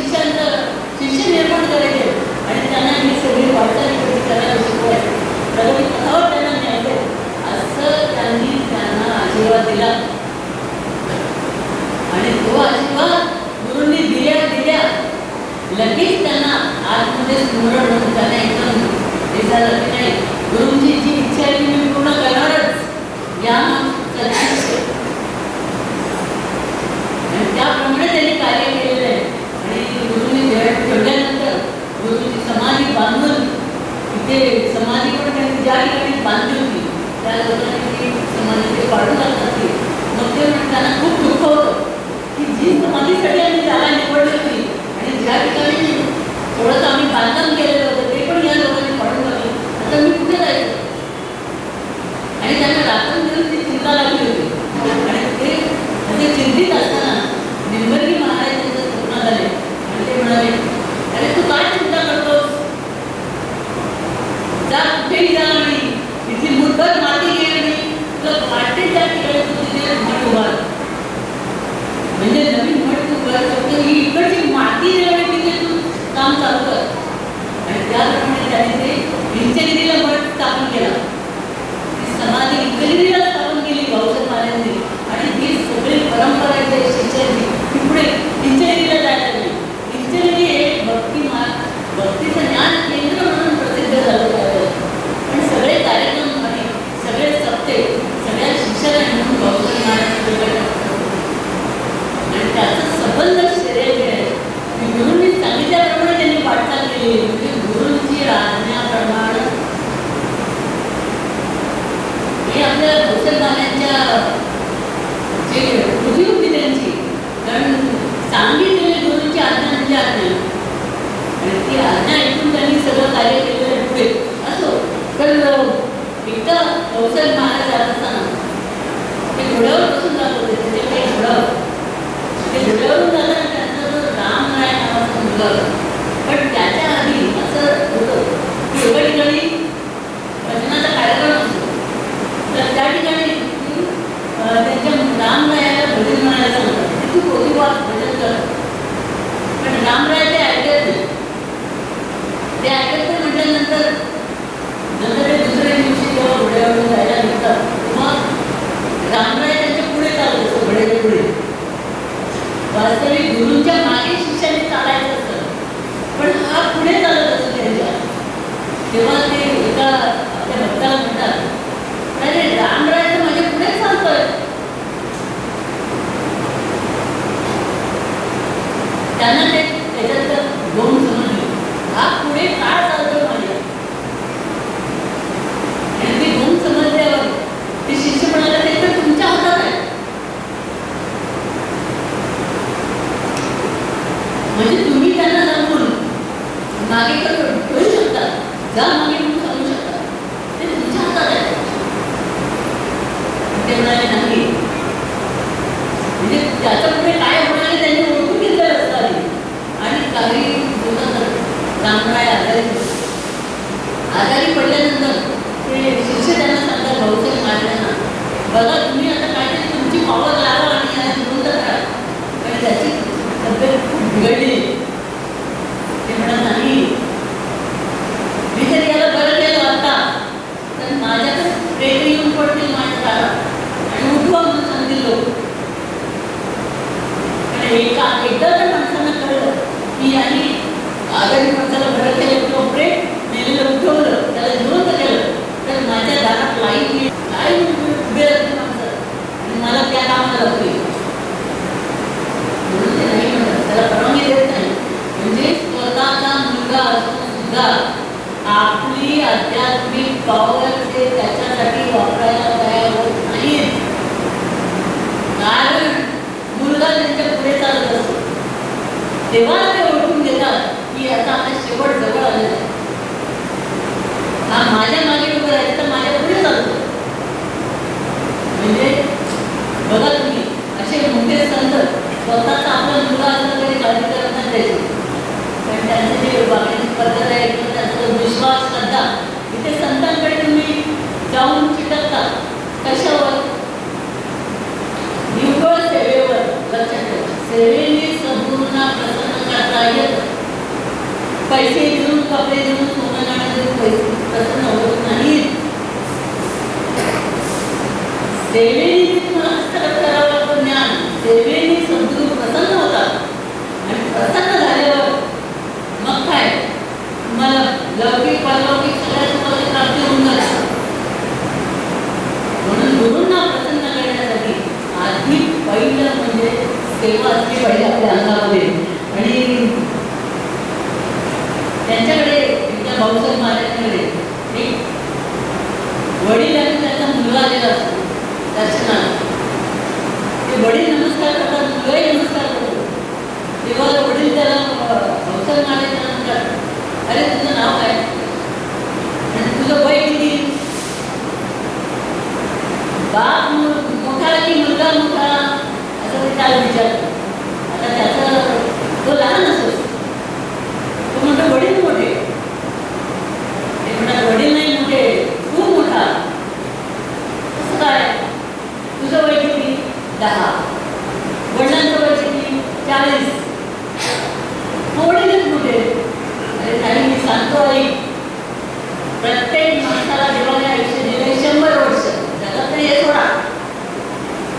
शिष्य निर्माण करायचे आणि त्यांना ही सगळी वाटचाल करायला शिकवायची, प्रगती पथावर त्यांना न्यायचं, असं त्यांनी त्यांना आशीर्वाद दिला. आणि तो आशीर्वाद गुरुंनी दिल्या लगेच त्यांना आतमध्ये स्मरण होऊन त्यांना एकदम हे झालं की नाही, गुरुंची जी इच्छा आहे ती मी पूर्ण करणारच या आणि त्याप्रमाणे त्यांनी कार्य केलेलं आहे. आणि गुरुंनी ठेवल्यानंतर गुरुची समाधी बांधून तिथे समाधी पण त्यांनी ज्या ठिकाणी बांधली होती त्या लोकांनी ती समाधी ते काढून टाकतात ती. मग ते त्यांना खूप दुःख होतं की जी समाधीसाठी आम्ही जागा निवडली होती आणि ज्या ठिकाणी थोडंसं आम्ही बांधकाम केलेलं होतं ते पण या लोकांनी काढून टाकलं, आता मी कुठे जायचं. आणि त्यांना रात्रंदिवस ती चिंता लागली होती आणि ते म्हणजे चिंतित असताना निंबर्गी महाराज त्यांच्या स्वप्नात आले आणि ते म्हणाले, अरे तू काय चिंता करतोस, जा कुठेही जा आणि तिथली मुठभर माती घे आणि तुला वाटेल त्या ठिकाणी तू तिथे मठ उभार, म्हणजे नवीन मठ तू उभार शकतो, ही इकडची माती आणि तिथे तू काम चालू कर. आणि त्याप्रमाणे त्यांनी ते इंचगिरीला मठ स्थापन केला, ती समाधी इंचगिरीला स्थापन केली भाऊसाहेब महाराजांनी आणि ही सगळी परंपरा इथे शिष्यांची ती पुढे इंचगिरीला जायला लागली. इंचगिरी हे भक्तीचं ज्ञान केंद्र म्हणून प्रसिद्ध झालं आहे आणि सगळे कार्यक्रम आणि सगळे सप्ते सगळ्या शिष्याला म्हणून भाऊसाहेब महाराज आणि त्याचं सबंध श्रेय जे आहे की गुरुंनी सांगितल्याप्रमाणे त्यांनी वाटचाल केली, म्हणजे गुरुंची आज्ञाप्रमाणे हे आपल्या भाऊसाहेब महाराजांच्या जे कृती होती त्यांची, कारण सांगितलेली गुरुंची आज्ञा म्हणजे आज्ञा आणि ती आज्ञा ऐकून त्यांनी सगळं कार्य केलेलं आहे पुढे. असो तर एकदा भाऊसाहेब महाराज जात असताना ते घोड्यावर बसून जात होते, तिथे काही घोडावर ते घोड्यावरून जाताना त्यांचा जो रामराय नावाचा मुलगा होता, पण त्याच्या आधी असं होतं की एका ठिकाणी भजनाचा कार्यक्रम असतो तर त्या ठिकाणी त्यांच्या रामरायाला भजन म्हणायला सांगतात, तू पोथीवाच भजन कर, पण रामराय ते ऐकत नाही. ते ऐकत नाही म्हटल्यानंतर नंतर ते दुसऱ्या दिवशी जेव्हा घोड्यावरून जायला निघतात तेव्हा रामराय त्यांच्या पुढे चालत असतो, घोड्याच्या पुढे. वास्तविक गुरुंच्या मागे शिष्याने चालायचं असतं लहान आहे आजारी पडल्यानंतर ते शिष्य त्यांना सांगतात भाऊसाहेब महाराजांना, बघा तुम्ही आता काहीतरी तुमची पावर लावा आणि याला जिवंत करा, आणि त्याची तब्येत खूप बिघडली. ते म्हणत नाही, मी जर याला बरं केलं आता तर माझ्याकडे प्रेम येऊन पडतील माझ्या दारात आणि उठवा म्हणून सांगतील लोक. आणि एकदा जर माणसांना कळलं की यांनी आजारी माणसाला बरं केलं किंवा प्रेम मेलेलं उठवलं, त्याला जिवंत केलं, तर माझ्या दारात लाईन येईल, काय उभे राहते माणसं आणि मला त्या कामाला लागते. म्हणून ते नाही म्हणत, त्याला परवानगी देत नाही. म्हणजे स्वतःचा मुलगा असून सुद्धा आपली आध्यात्मिक पॉवर ते त्याच्यासाठी वापरायला तयार होत नाहीत. कारण मुलगा त्यांच्या पुढे चालत असतो तेव्हा ते ओळखून घेतात की आता आपला शेवट जवळ आलेला आहे. हा माझ्या मागे उभं राहायचं तर माझ्या पुढे चालतो. म्हणजे बघा तुम्ही, असे मोठे संत स्वतःचा आपला मुलगा असला तरी काळजी करत नाही त्याची, पण त्यांचं जे वागण्याची पद्धत आहे किंवा त्यांचा विश्वास श्रद्धा, इथे संतांकडे तुम्ही जाऊन चिटकता कशावर? निव्वळ सेवेवर. लक्षात ठेवा, सेवेने सद्गुरूंना प्रसन्न करता येतं. पैसे देऊन, कपडे देऊन, सोनं नाणं देऊन पैसे प्रसन्न होत नाहीत. सेवेने तुम्हाला हस्तगत करावं लागतं ज्ञान. सेवेने सद्गुरू प्रसन्न होतात आणि प्रसन्न झाल्यावर मग काय, तुम्हाला लौकिक परलौकिक सगळ्या सुखाची प्राप्ती होऊन जाते. म्हणून गुरूंना प्रसन्न करण्यासाठी आधी पहिलं म्हणजे सेवा असली पाहिजे आपल्या अंगामध्ये. आणि त्यांच्याकडे एकदा भाऊसाहेब महाराजांकडे एक वडील आणि त्यांचा मुलगा आलेला असतो दर्शनाला. ते वडील नमस्कार करतात, मुलगाही नमस्कार करतो. तेव्हा वडील त्याला भाऊसाहेब महाराजांना म्हणतात, अरे तुझं नाव काय आणि तुझं वय किती? बाप मोठा की मुलगा मोठा असं ते त्याला विचारतो. आता त्याचं तो लहान असतो, तो म्हणतो वडील मोठे. ते म्हणतात वडील नाही मोठे, तू मोठा. कसं काय? तुझं वय किती? 10. वडिलांचं वय किती? 40. वडीलच मोठे. अरे ताई मी सांगतो आई, प्रत्येक माणसाला देवाने आयुष्य दिले 100 वर्ष. त्याला तरी हे थोडा,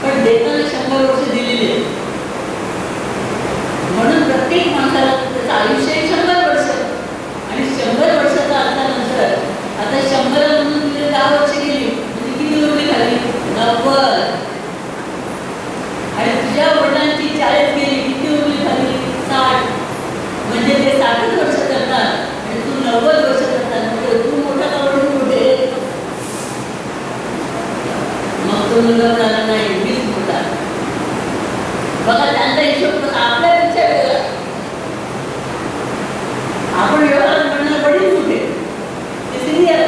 पण देताना 100 वर्ष दिलेली. म्हणून प्रत्येक माणसाला त्याचं आयुष्य 100 वर्ष. आणि 100 वर्षाचा असल्यानंतर आता 100 म्हणून तुझे 10 वर्ष गेली म्हणजे किती उरली खाली? 90. आणि तुझ्या वडिलांची 40 गेली, किती उरली खाली? 60. म्हणजे ते 60 वर्ष करतात आणि तू 90 वर्ष करतात. म्हणजे तू मोठा का वडील मोठे? मग तो मुलगा म्हणाला नाही, मीच मोठा. बघा त्यांचा हिशोब आपल्यापेक्षा वेगळा. आपण व्यवहार म्हणणार वडील मोठे, ते सिनियर,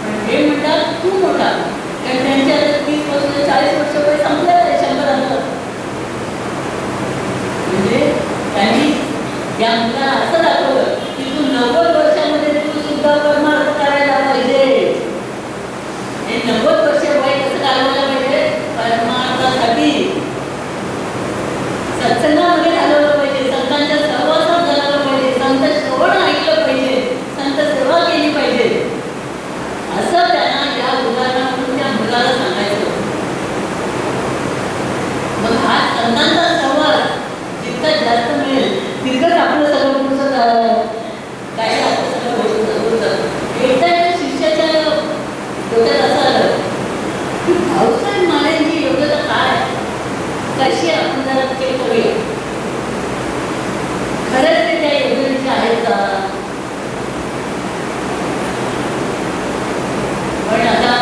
पण हे म्हणतात तू मोठा. कारण त्यांच्या 30 पासून 40 वर्ष वय संपलेलं आहे 100 अंतर. म्हणजे त्यांनी या मुलाला असं दाखवलं की तू 90 वर्षामध्ये तू सुद्धा परमार्थ करायला पाहिजे. हे 90 वर्ष वय कसं घालवायला पाहिजे? परमार्थासाठी सत्संगामध्ये घालवलं पाहिजे, संतांच्या सहवासात घालवलं पाहिजे, संत श्रवण ऐकलं पाहिजे, संत सेवा केली पाहिजे. असं त्यांना या उदाहरणावरून त्या मुलाला सांगायचं. मग हा संतांचा सहवास जितका जास्त मिळेल तितकंच आपलं सगळं पुढचं काय आपलं सगळं होतं. एकदा त्या शिष्याच्या डोक्यात असं आलं की भाऊसाहेब महाराजांची योग्यता काय, कशी आपण जरा चेक करूया, खरंच ते त्या योजनेचे आहेत का. पण आता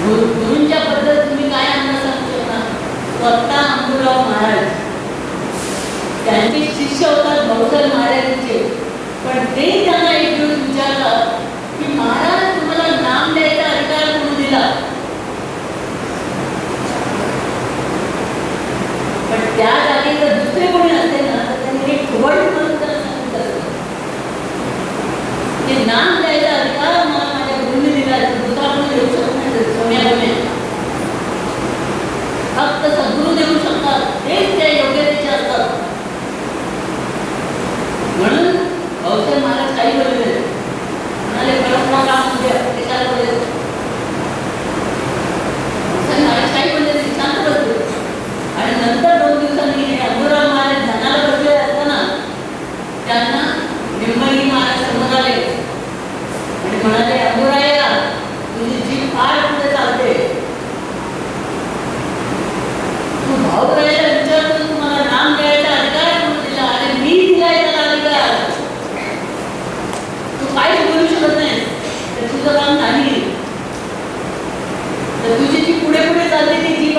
गुरूंच्या बद्दल तुम्ही काय आम्हाला सांगू शकता? स्वतः अंबुराव महाराज त्यांचे शिष्य होतात भाऊसाहेब महाराजांचे. पण ते त्यांना एक दिवस विचारतात की महाराज तुम्हाला नाम द्यायचा अधिकार कोणी दिला? पण त्या जागी जर दुसरे कोणी असेल ना तर त्यांनी एक वर्ड म्हणून त्याला सांगितलं असतं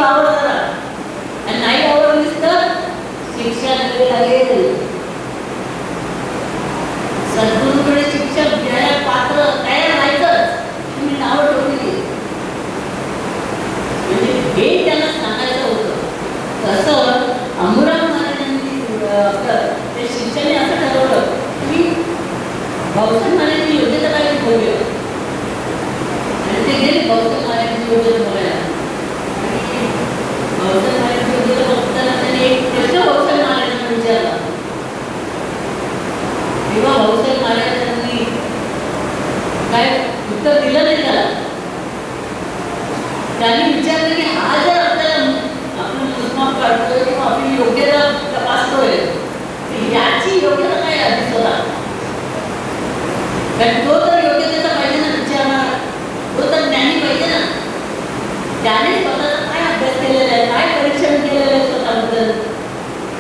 वावर करा आणि नाही आवडलीस तर शिक्षा द्यावी लागेल. सद्गुरूकडे शिक्षक घ्यायला पात्र तयार राहायचं. तुम्ही नावं ठेवली म्हणजे हे त्यांना सांगायचं होतं. तसं अमुराम महाराजांनी ते शिक्षकाने असं ठरवलं की भाऊसाहेब महाराजांची योग्यता काय बघूया आणि ते गेले भाऊसाहेब महाराजांची योग्यता बघायला. आणि भाऊसाहेब महाराजांची योग्यता बघताना त्यांनी एक प्रश्न भाऊसाहेब महाराजांना विचारला. तेव्हा भाऊसाहेब महाराजांनी काय उत्तर दिलं नाही त्याला. त्यांनी विचारलं की हा जर आपल्याला आपण मोजमाप काढतोय किंवा आपली योग्यता तपासतोय याची योग्यता काय आधी स्वतः. कारण तो तर योग्यतेचा पाहिजे ना विचारणार. तो तर ज्ञानी पाहिजे ना. त्याने स्वतःचा काय अभ्यास केलेला आहे, काय परीक्षण केलेलं आहे स्वतःबद्दल,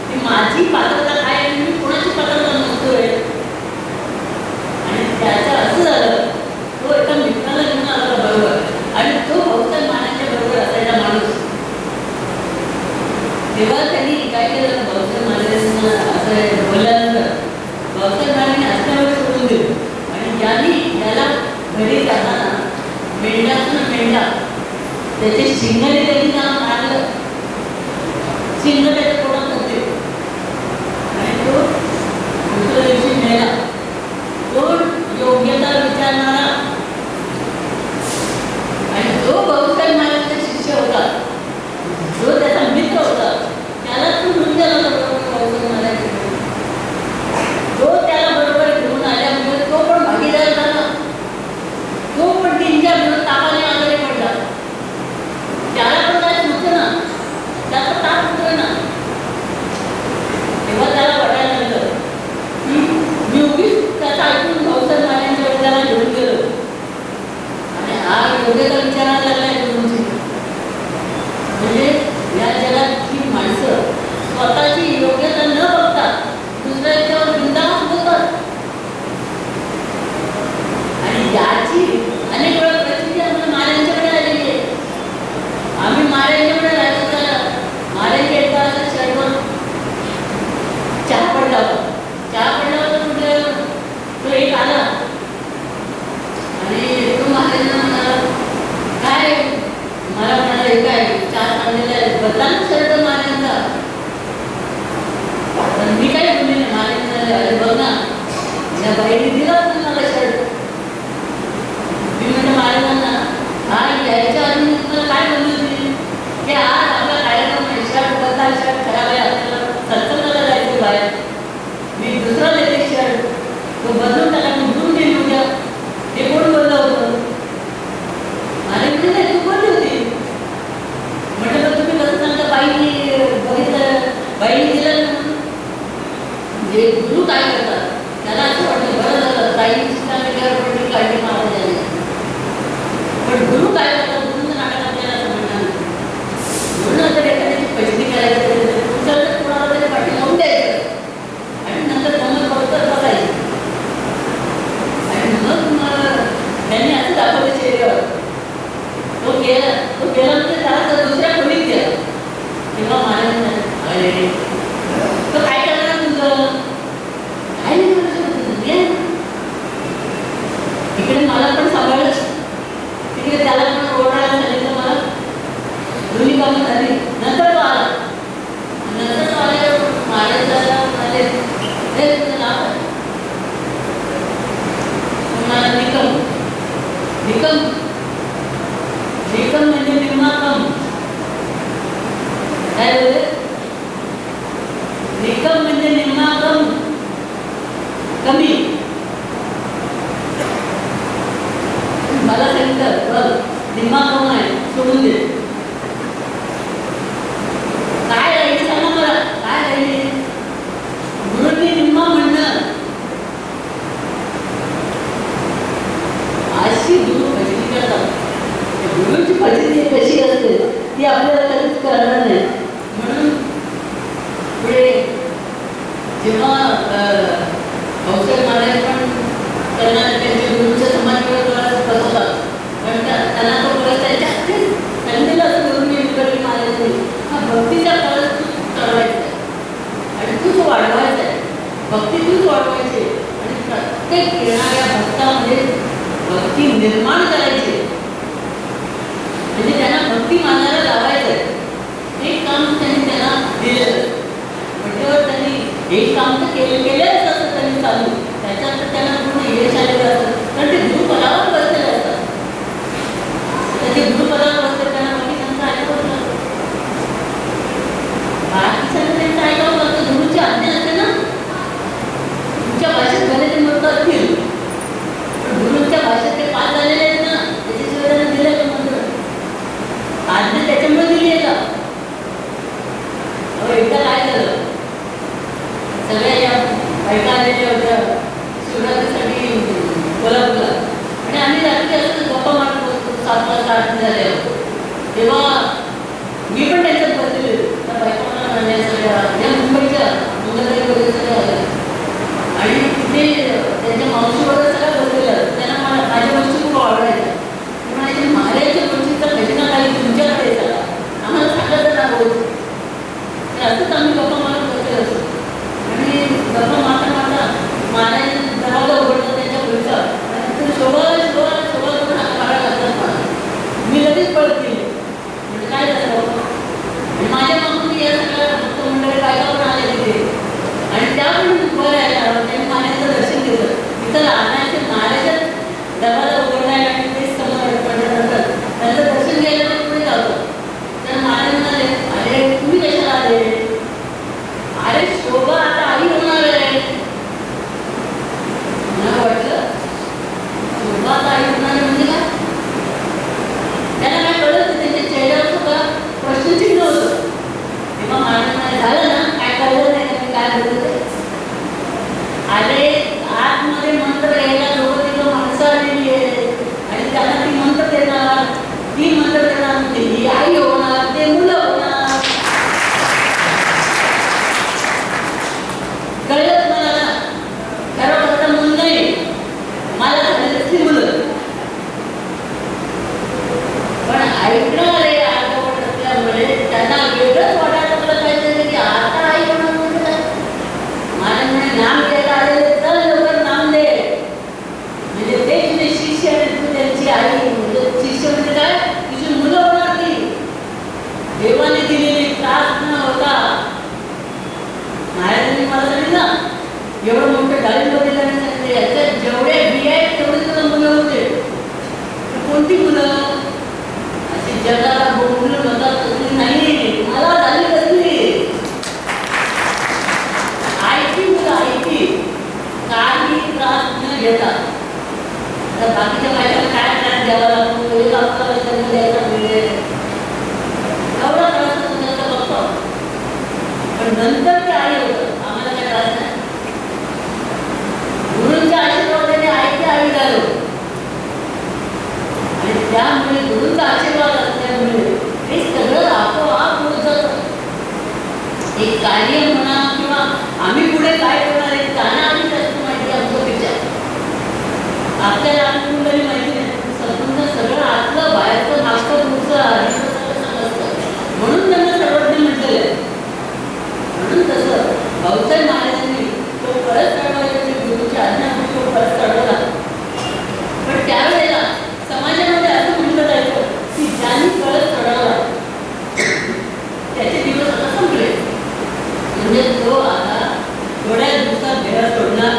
की माझी पात्रता काय आहे, मी कोणाची पात्रता नसतोय. आणि त्याचं असं झालं तो एका मित्राला घेऊन आला बरोबर आणि तो भाऊसाहेब महाराजांच्या बरोबर असायचा माणूस. तेव्हा त्यांनी काय केलं भाऊसाहेब महाराजांना असं बोलल्यानंतर भाऊसाहेब महाराजांनी असल्यावर सोडून दिलं. आणि ज्यांनी याला घरी जाताना मेंढ्यातून मेंढा त्याचे शिंगाने त्यांनी त्याला मारलं. शिंग त्याच्या पोटात होते आणि तो दुसऱ्या दिवशी मेला. तो योग्यता विचारणारा आणि जो भाऊसाहेब महाराजांचा शिष्य होता, जो त्याचा मित्र होता, त्याला तो घेऊन गेला होता बरोबर भाऊसाहेब महाराज. तो त्याला बरोबर घेऊन आल्यामुळे तो पण भागीदार झाला. तो पण त्यांच्या विरोधात तापाने आजारी पडला. त्याला पण काय सुचना, त्याचा ताप होतोय ना. तेव्हा त्याला वाटायला लागलं की मी उगीच त्याचा ऐकून भाऊसाहेब महाराजांच्या त्याला घेऊन गेलो आणि हा योग्यता विचारायला लागलाय गुरुजी. म्हणजे या जगातली माणसं स्वतःची योग्यता न बघता दुसऱ्याच्यावर बिंदास होतात. आणि याची अनेक वेळा परिस्थिती आम्हाला महाराजांच्याकडे आलेली आहे. आम्ही महाराजांच्याकडे राहायचो तर महाराज एकदा असं शर्टवर चहा पडला होता. चहा पडला होता म्हणजे तो एक आला आणि तो महाराजांना म्हणाला काय मला म्हणाला हे काय चहा चांगलेला आहे बदला ना शर्ट महाराजांचा. पण मी काय बोलली नाही. महाराज म्हणाले अरे बघ ना या बाईने दिला होता मला शर्ट. मी म्हटलं महाराजांना हा यायच्या आधी मी तुम्हाला काय बोलली होती की आज आपला कार्यक्रम आहे, शर्ट बदला, शर्ट खराब आहे, आपल्याला सत्संगाला जायचं बाहेर, मी दुसरा देते शर्ट तो बदलून टाका, मी उठून गेली उद्या. हे कोण बोललं होतं? महाराज म्हणजे नाही तू बोलली होती. म्हटलं तर तुम्ही कसं सांगता बाईने बघितलं बाईने दिलं ना. जे गुरु काय करतात त्याला असं वाटतं बरं झालं ताईची चांगल्यावर पडली काढली महाराजांनी. पण गुरु काय करतात गुरुचं नाटक आपल्याला असं म्हणणार. गुरुनं जर एखाद्याची पैसे करायचं तुमचं तर कोणाला तरी पाठी लावून द्यायचं आणि नंतर समोर बघत बसायचं. आणि मग त्यांनी असं दाखवलं चेहऱ्यावर. तो गेला म्हणजे त्याला तर दुसऱ्या खोलीत गेला. तेव्हा महाराज अरे तो काय करणार तुझं काय नाही करू शकत इकडे मला पण सांभाळलं तिकडे त्याला पण ओरडायला सांगितलं. मला दोन्ही कामं झाली. नंतर तो आला. नंतर तो आल्यावर महाराज त्याला म्हणाले हे तुझं नाव आहे. म्हणाला निकम. निकम निकम म्हणजे निर्माकम. काय बोलले निकम म्हणजे निर्माकम कमी. मला सांगितलं बघ निर्माकम आहे सोडून दे. काय राहिली सांगा मला काय राहिली. गुरुंनी निम्मा म्हणणं अशी गुरु भजनी करतात. गुरुची भजनी कशी असते ती आपल्याला कधीच कळणार नाही. म्हणून पुढे जेव्हा भाऊसाहेब महाराज पण त्यांना त्यांच्या गुरुच्या समाजावर बसवतात पण त्यांना तो पुरस्कार जास्तीच त्यांनी असं गुरुंनी विकली महाराज भक्तीतून वाढवायचे आणि प्रत्येक येणाऱ्या भक्तामध्ये भक्ती निर्माण करायचे, म्हणजे त्यांना भक्ती मानायला लावायचं. हे काम त्यांनी त्यांना दिलेलं. म्हणजे त्यांनी हे काम तर केलेलंच असतं त्यांनी चालू, त्याच्यात त्यांना पूर्ण यश आलेलं असतं, कारण ते गुरुपदावर बसलेले असतात. तर ते गुरुपदावर बसले त्यांना बाकी त्यांचं ऐकावं लागतं, बाकीच्यांना त्यांचं ऐकावं लागतं. गुरुची आज्ञा असते ना, तुमच्या भाषेत भले ते मंत्र असतील, पण गुरुच्या भाषेत ते पाच झालेले आहेत ना, त्याच्याशिवाय त्यांना दिले का मंत्र? आज्ञा त्याच्यामुळे दिली आहे का? एकदा काय झालं, सगळ्या या बायका आलेल्या होत्या शिवरात्रीसाठी कोल्हापूरला, आणि आम्ही रात्री असं गप्पा मारत बसतो 7 वाजता आरती झाल्यावर. तेव्हा मी पण त्यांच्यात बसलेले, त्या बायकांना म्हणजे सगळ्या या मुंबईच्या मंगलवारी वगैरे सगळ्या आल्या, आणि तिथे त्यांच्या मावशी वगैरे सगळ्या बसलेल्या. त्यांना माझ्या गोष्टी खूप आवडायच्या. म्हणायचे महाराजांच्या गोष्टीचा खजिना काही तुमच्याकडे झाला, आम्हाला सांगायचं ना रोज. असंच आम्ही गप्पा मारत बसले असतो, आणि गप्पा मारता मारता महाराजांनी दरवाजा उघडला त्यांच्या पुढचा, आणि शोभा शोभा शोभा करून मारायला लागतात मला. मी लगेच पळत गेले, म्हणजे काय झालं आणि माझ्या मागून या सगळ्या भक्त मंडळी बायका पण आल्या तिथे, आणि त्या पण उभं राहायला त्यांनी महाराजांचं दर्शन घेतलं. तिथं आणायचे महाराजांच्या दरवाजा उघडला आणि ते समोर पडल्यानंतर त्यांचं दर्शन घ्यायला पण पुढे जातो. तर महाराज म्हणाले, अरे तुम्ही कशाला आले? अरे शोभा आता आई होणार आहे. मला वाटलं शोभा आता आई होणार आहे म्हणजे काय? त्यांना काय कळलं, त्यांच्या चेहऱ्यावर सुद्धा प्रश्नचिन्ह होतं. तेव्हा महाराज म्हणाले, झालं ना, काय कळलं नाही का मी काय बोलत होते? अरे आतमध्ये मंत्र घ्यायला लोक तिथं माणसं आलेली आहे, आणि त्यांना ती मंत्र देणार, ती मंत्र देणार, म्हणजे ही आई होणार, ते मुलं होणार. कळलंच मला ना, खरं फक्त मुलं नाही, मला झालेली ती मुलं. पण ऐकणारे अर्धवट असल्यामुळे त्यांना वेगळंच वाटायला लागलं पाहिजे की आता आई होणार म्हणजे काय? महाराज म्हणे, नाम द्यायला आलेले तर लवकर नाम दे. म्हणजे ते तुझे शिष्य आणि तू त्यांची आई, म्हणजे शिष्य म्हणजे काय, तुझी मुलं होणार ती. देवाने दिलेली त्रास न होता. महाराजांनी मला सांगितलं, एवढं मोठं डाळिंब दिलं आणि सांगितलं, याच्यात जेवढे बिया आहेत तेवढे तुला मुलं होते. कोणती मुलं? अशी जगाला बोलून म्हणतात तसली नाही, मला झाली कसली आईची मुलं, आईची. काही त्रास न घेता. तर बाकीच्या बायकांना काय त्रास द्यावा लागतो, एक आपल्याला जन्म द्यायचा म्हणजे एवढा त्रास असतो त्याचा बघतो. पण नंतर ते आई होतं, आम्हाला काय त्रास नाही. गुरूंच्या आशीर्वादाने आईची आई झालो, आणि त्यामुळे गुरूंचा आशीर्वाद असल्यामुळे हे सगळं आपोआप होत जातं. एक कार्य म्हणा किंवा आम्ही पुढे काय करणार आहे त्यांना आधी जास्त माहिती आमचं विचार. आपल्याला आपली कुंडली माहिती नाही, संपूर्ण सगळं आतलं बाहेरचं मागचं पुढचं आधीचं सगळं समजतं, म्हणून त्यांना सर्वज्ञ म्हटलेलं आहे. म्हणून तसं भाऊसाहेब महाराजांनी तो परत चढवायचा, गुरुची आज्ञा तो परत चढवला. पण त्यावेळेला समाजामध्ये असं म्हटलं जायचं की ज्यांनी परत चढवला त्याचे दिवस आता संपले, म्हणजे तो आता थोड्या दिवसात भेडा सोडणार,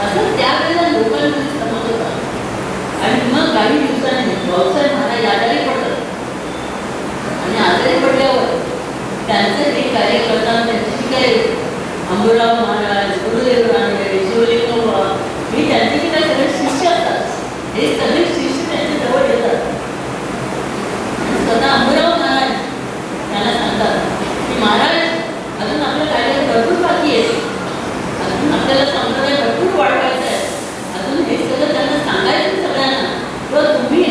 असं त्यावेळेला लोकांमध्ये समज होता. आणि मग काही दिवसांनी भाऊसाहेब महाराज आजारी पडतात, आणि आजारी पडल्यावर त्यांचं हे कार्य करताना त्यांची काय अंबुराव महाराज, गुरुदेव रानडे, शिवलिंग बाबा, हे त्यांचे जे काही सगळे शिष्य असतात, हे सगळे शिष्य त्यांच्या जवळ येतात. आणि स्वतः अंबुराव महाराज त्यांना सांगतात की महाराज, अजून आपल्या कार्य भरपूर बाकी आहे, अजून आपल्याला संप्रदाय भरपूर वाढवायचा आहे, अजून हे सगळं त्यांना सांगायचं सगळ्यांना, तर तुम्ही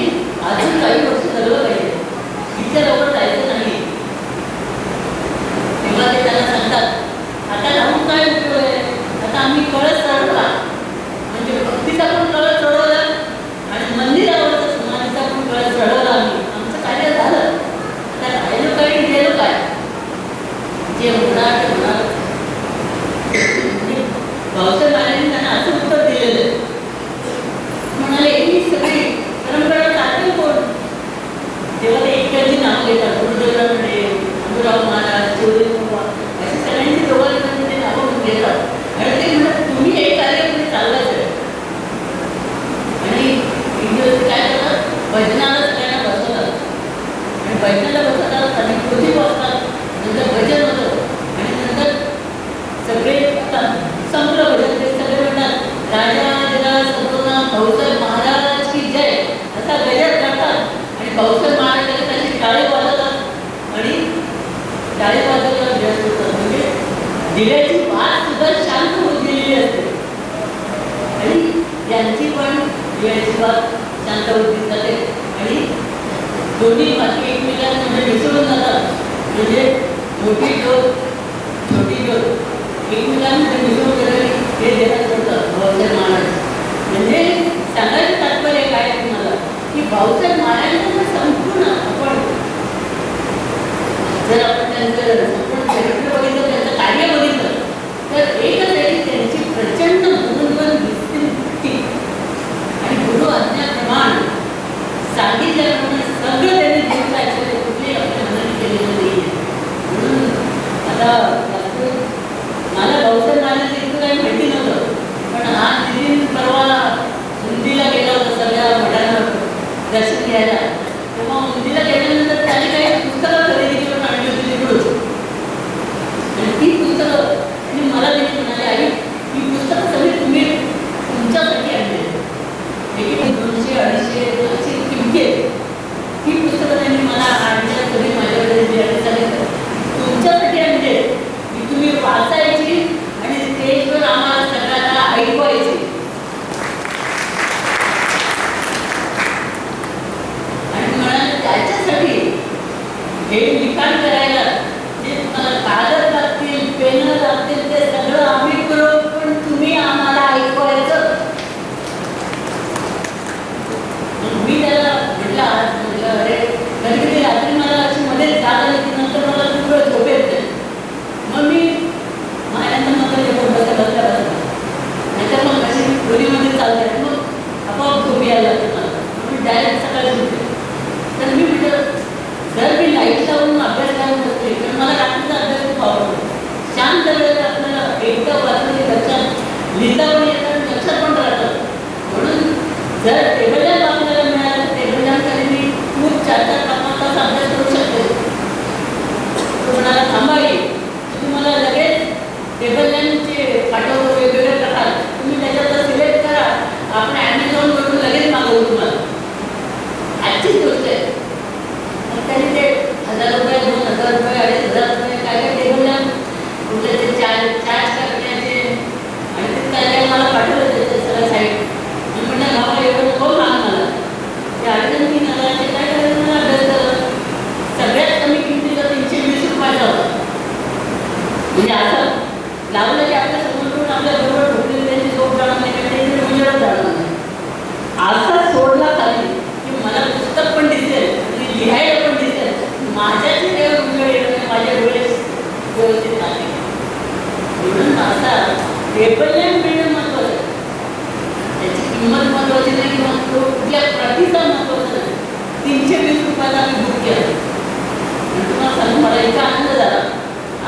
अजून काही गोष्टी ठरवलं पाहिजे, इतक्या लवकर जायचं नाही. तेव्हा ते त्यांना सांगतात, आता राहून काय उपयोग आहे, आता आम्ही कळस चढवला, म्हणजे भक्तीचा पण कळस चढवला आणि मंदिरावरचा समाधीचा पण कळस चढवला, आम्ही आमचं कार्य झालं. भजनाला सगळ्यांना बसवतात आणि भजनाला बसवतात आणि कृती बसतात, नंतर भजन होतं आणि नंतर सगळे संपलं भजन. ते सगळे म्हणतात राजा सद्गुरुनाथ भाऊसाहेब महाराज की जय असा गजर करतात आणि भाऊसाहेब महाराज त्यांची टाळे वाजवतात आणि टाळे वाजवल्यावर व्यस्त होतात. म्हणजे दिव्याची वाट सुद्धा शांत होत गेलेली असते आणि यांची पण दिव्याची वाट शांत होत जाते आणि दोन्ही बाकी एकमेकांमध्ये मिसळून जातात. म्हणजे मोठी ज्योत छोटी ज्योत एकमेकांमध्ये मिसळून गेलेली हे देण्यात करतात भाऊसाहेब महाराज. म्हणजे सांगायचं तात्पर्य काय तुम्हाला की भाऊसाहेब महाराजांचं संपूर्ण आपण जर आपण त्यांचं संपूर्ण चरित्र बघितलं, त्यांचं कार्य बघितलं तर एकच आहे की त्यांची प्रचंड गुरुवन वृत्ती आणि गुरु आज्ञाप्रमाणे सांगितल्याप्रमाणे सगळं त्यांनी जीवन ऐकलं, कुठेही आपल्या मनाने केलेलं नाही आहे. म्हणून आता मला भाऊसाहेब महाराजांचं इतकं काही माहिती नव्हतं, पण आज दिदी परवा उंदीला गेला होता सगळ्या मठांना दर्शन घ्यायला. तेव्हा उंदीला गेल्यानंतर त्याने काही पुस्तकं खरेदी करून आणली होती तिकडून आणि ती पुस्तकं आणि मला त्यांनी म्हणाले आई ही पुस्तकं सगळी तुम्ही तुमच्यासाठी आणली, एक 200-250 अशी किमती आहे. ही पुस्तकं त्यांनी मला आणल्या तरी माझ्याकडे सांगितलं तुमच्यासाठी आणले की तुम्ही वाचायची आणि स्टेजवर आम्हाला सगळ्यांना ऐकवायची. आणि म्हणाले त्याच्यासाठी हे लिखाण करायला जे तुम्हाला कागद लागतील, पेन लागतील ते सगळं आम्ही करू, पण तुम्ही आम्हाला ऐकवायचं. मी त्याला म्हटलं आज म्हटलं अरे कधी रात्री मला अशी मध्ये जाग आली की नंतर मला खूप झोप येत नाही. मग मी माझ्यांना म्हटलं बसल्या नाहीतर मग अशी खोलीमध्ये चालते मग आपोआप झोप यायला लागते मला. मी डायरेक्ट सकाळी झोपते. तर मी म्हटलं जर मी लाईट लावून अभ्यास करायला बसते तर मला रात्रीचा अभ्यास खूप आवडतो. शांत वेळेत आपल्याला एकदा वाचले लक्षात लिहिता पण येतात, लक्षात पण राहतं. म्हणून जर टेबल लॅम्प आपल्याला मिळालं तर टेबल लॅम्पकडे मी खूप 4-4-5 तास अभ्यास करू शकते. तो म्हणाला थांबा येईल तुम्हाला लगेच टेबल लॅम्पचे पाठवतो वेगवेगळे प्रकार, तुम्ही त्याच्यातलं सिलेक्ट करा, आपण ॲमेझॉनवरून लगेच मागवू तुम्हाला. आजचीच गोष्ट आहे. मग त्यांनी ते 1000 रुपये 2000 रुपये 2500 रुपये काय काय टेबल लॅम्प तुमचे ते चार्ज करण्याचे आणि ते काय काय मला पाठवलं त्याचे सगळं साईड. मी म्हटलं गावाला एवढं नको माग मला ते 3,500 काय करायचं मला अभ्यास करा. सगळ्यात कमी किमतीचा 320 रुपयाचा होता. म्हणजे असं लावलं की आपल्या समोरून आपल्या बरोबर ठोकलेली त्यांची झोप जाणार नाही का त्यांची उजेडच जाणार नाही. असा सोडला खाली की मला पुस्तक पण दिसेल आणि लिहायला पण दिसेल, माझ्या चेहऱ्यावर उजेड येणार नाही, माझ्या डोळे व्यवस्थित नाही. म्हणून असा टेबल लॅम्प मिळणं महत्त्वाचं आहे. त्याची किंमत महत्त्वाची नाही किंवा तो कुठल्या प्रतीचा महत्त्वाचा नाही. 320 रुपयाचा मी बुक केला आणि तुम्हाला सांगू मला इतका आनंद झाला.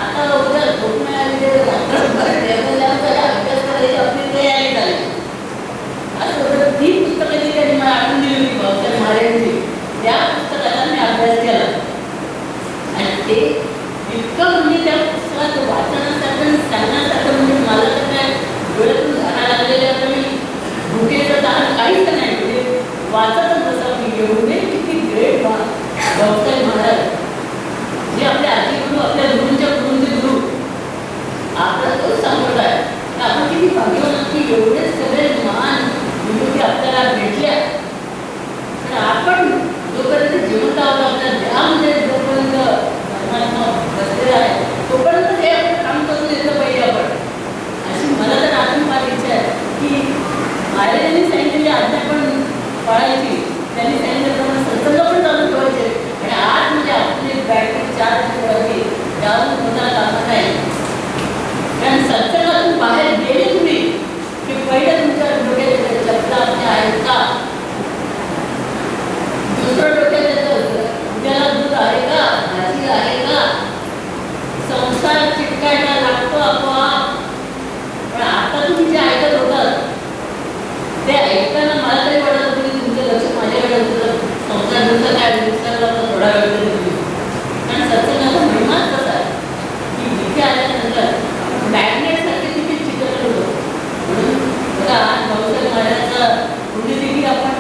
आता उद्या झोप मिळाली ते रात्रभर टेबल लॅम्पचा अभ्यास करायची आपली तयारी झाली. असं होतं. ती पुस्तकं जी त्यांनी मला आठवून दिली होती भाऊसाहेब महाराजांची, त्या पुस्तकाचा मी अभ्यास केला आणि ते इतकं म्हणजे त्या पुस्तकात वाचनासारखं सांगण्यासारखं म्हणजे मला तर काय डोळ्यातून झाडा लागलेले आता मी भुकेचं दान काहीच नाही. म्हणजे वाचतच बसा मी एवढे किती ग्रेट भाऊसाहेब महाराज जे आपल्या आजी गुरु आपल्या गुरूंच्या गुरूंचे गुरु आपला तोच संप्रदाय. आपण किती भाग्यवान की एवढे सगळे महान विभूती आपल्याला भेटल्या. तर आपण जोपर्यंत जिवंत आहोत आपल्या देहामध्ये जोपर्यंत परमात्मा बसलेला आहे तोपर्यंत हे आपण काम करून घेतलं पाहिजे. आपण अशी मला तर अजून फार इच्छा आहे की महाराजांनी सांगितलेली आज्ञा पण पाळायची, त्यांनी सांगितल्याप्रमाणे सत्संग पण चालू ठेवायचे आणि आज म्हणजे आपली बॅटरी चार्ज ठेवायची त्यावरून होता कामा नाही. कारण सत्संगातून बाहेर गेले तुम्ही की पहिलं तुमच्या डोक्यात चपला आपल्या आहेत का, दिवसात काय दिवसाला थोडा वेळ तरी दिली. कारण सत्संगाचा महिमाच तसा आहे की तिथे आल्यानंतर मॅग्नेटसारखे तिथे चित्र होतं. म्हणून बघा भाऊसाहेब महाराजांचा पुण्यतिथी आपण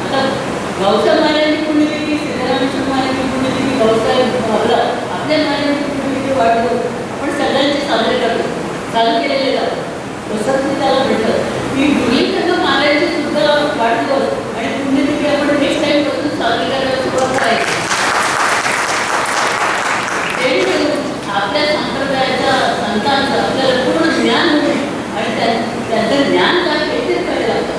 आता भाऊसाहेब महाराजांची पुण्यतिथी, सिद्धरामेश्वर महाराजांची पुण्यतिथी, भाऊसाहेब आपल्या महाराजांची पुण्यतिथी वाढवतो आपण सगळ्यांचे साजरे करतो, चालू केलेले जातो. तसंच मी त्याला म्हटलं की गुरुलिंग महाराजांची सुद्धा वाढदिवस आणि पुण्यतिथी आपण नेक्स्ट टाइम पासून साजरी करायला सुरुवात करायची. आपल्या संप्रदायाच्या संतांचं आपल्याला पूर्ण ज्ञान होईल आणि त्यांचं ज्ञान काय हे तेच करायला लागतं.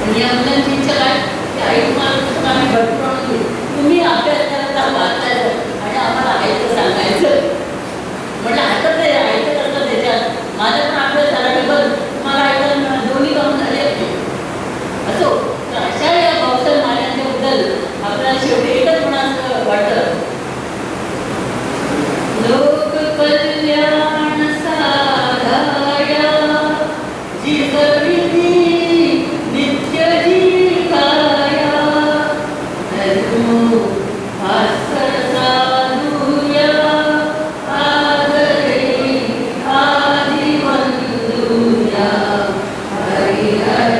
आणि या मुलांची इच्छा काय की आई तुम्हाला पुस्तक आम्ही भरपूर आणून देऊ, तुम्ही अभ्यास करायचा, वाचायचं आणि आम्हाला ऐकतं सांगायचं. म्हटलं ऐकत नाही, ऐकत असतं त्याच्यात माझा पण अभ्यास झाला की बरं तुम्हाला ऐकायला दोन्ही काम झाले असो. तर अशा या भाऊसाहेब महाराजांच्याबद्दल आपल्याला शेवटी एकच म्हणायचं वाटतं, लोक कल्याण साधाया जिजविती नित्य जीवाया धर्मो भास्कर साधूया आदरे आदिवंदूया हरिहरा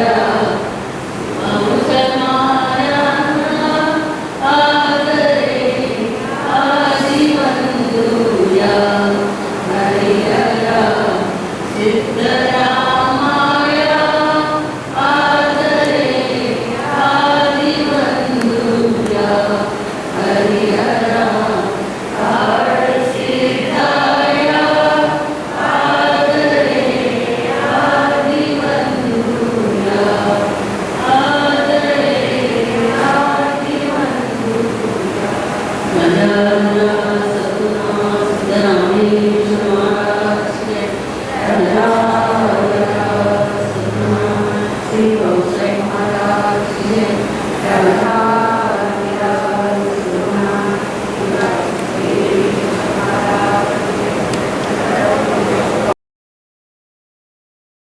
श्री भाऊसाहेब महाराज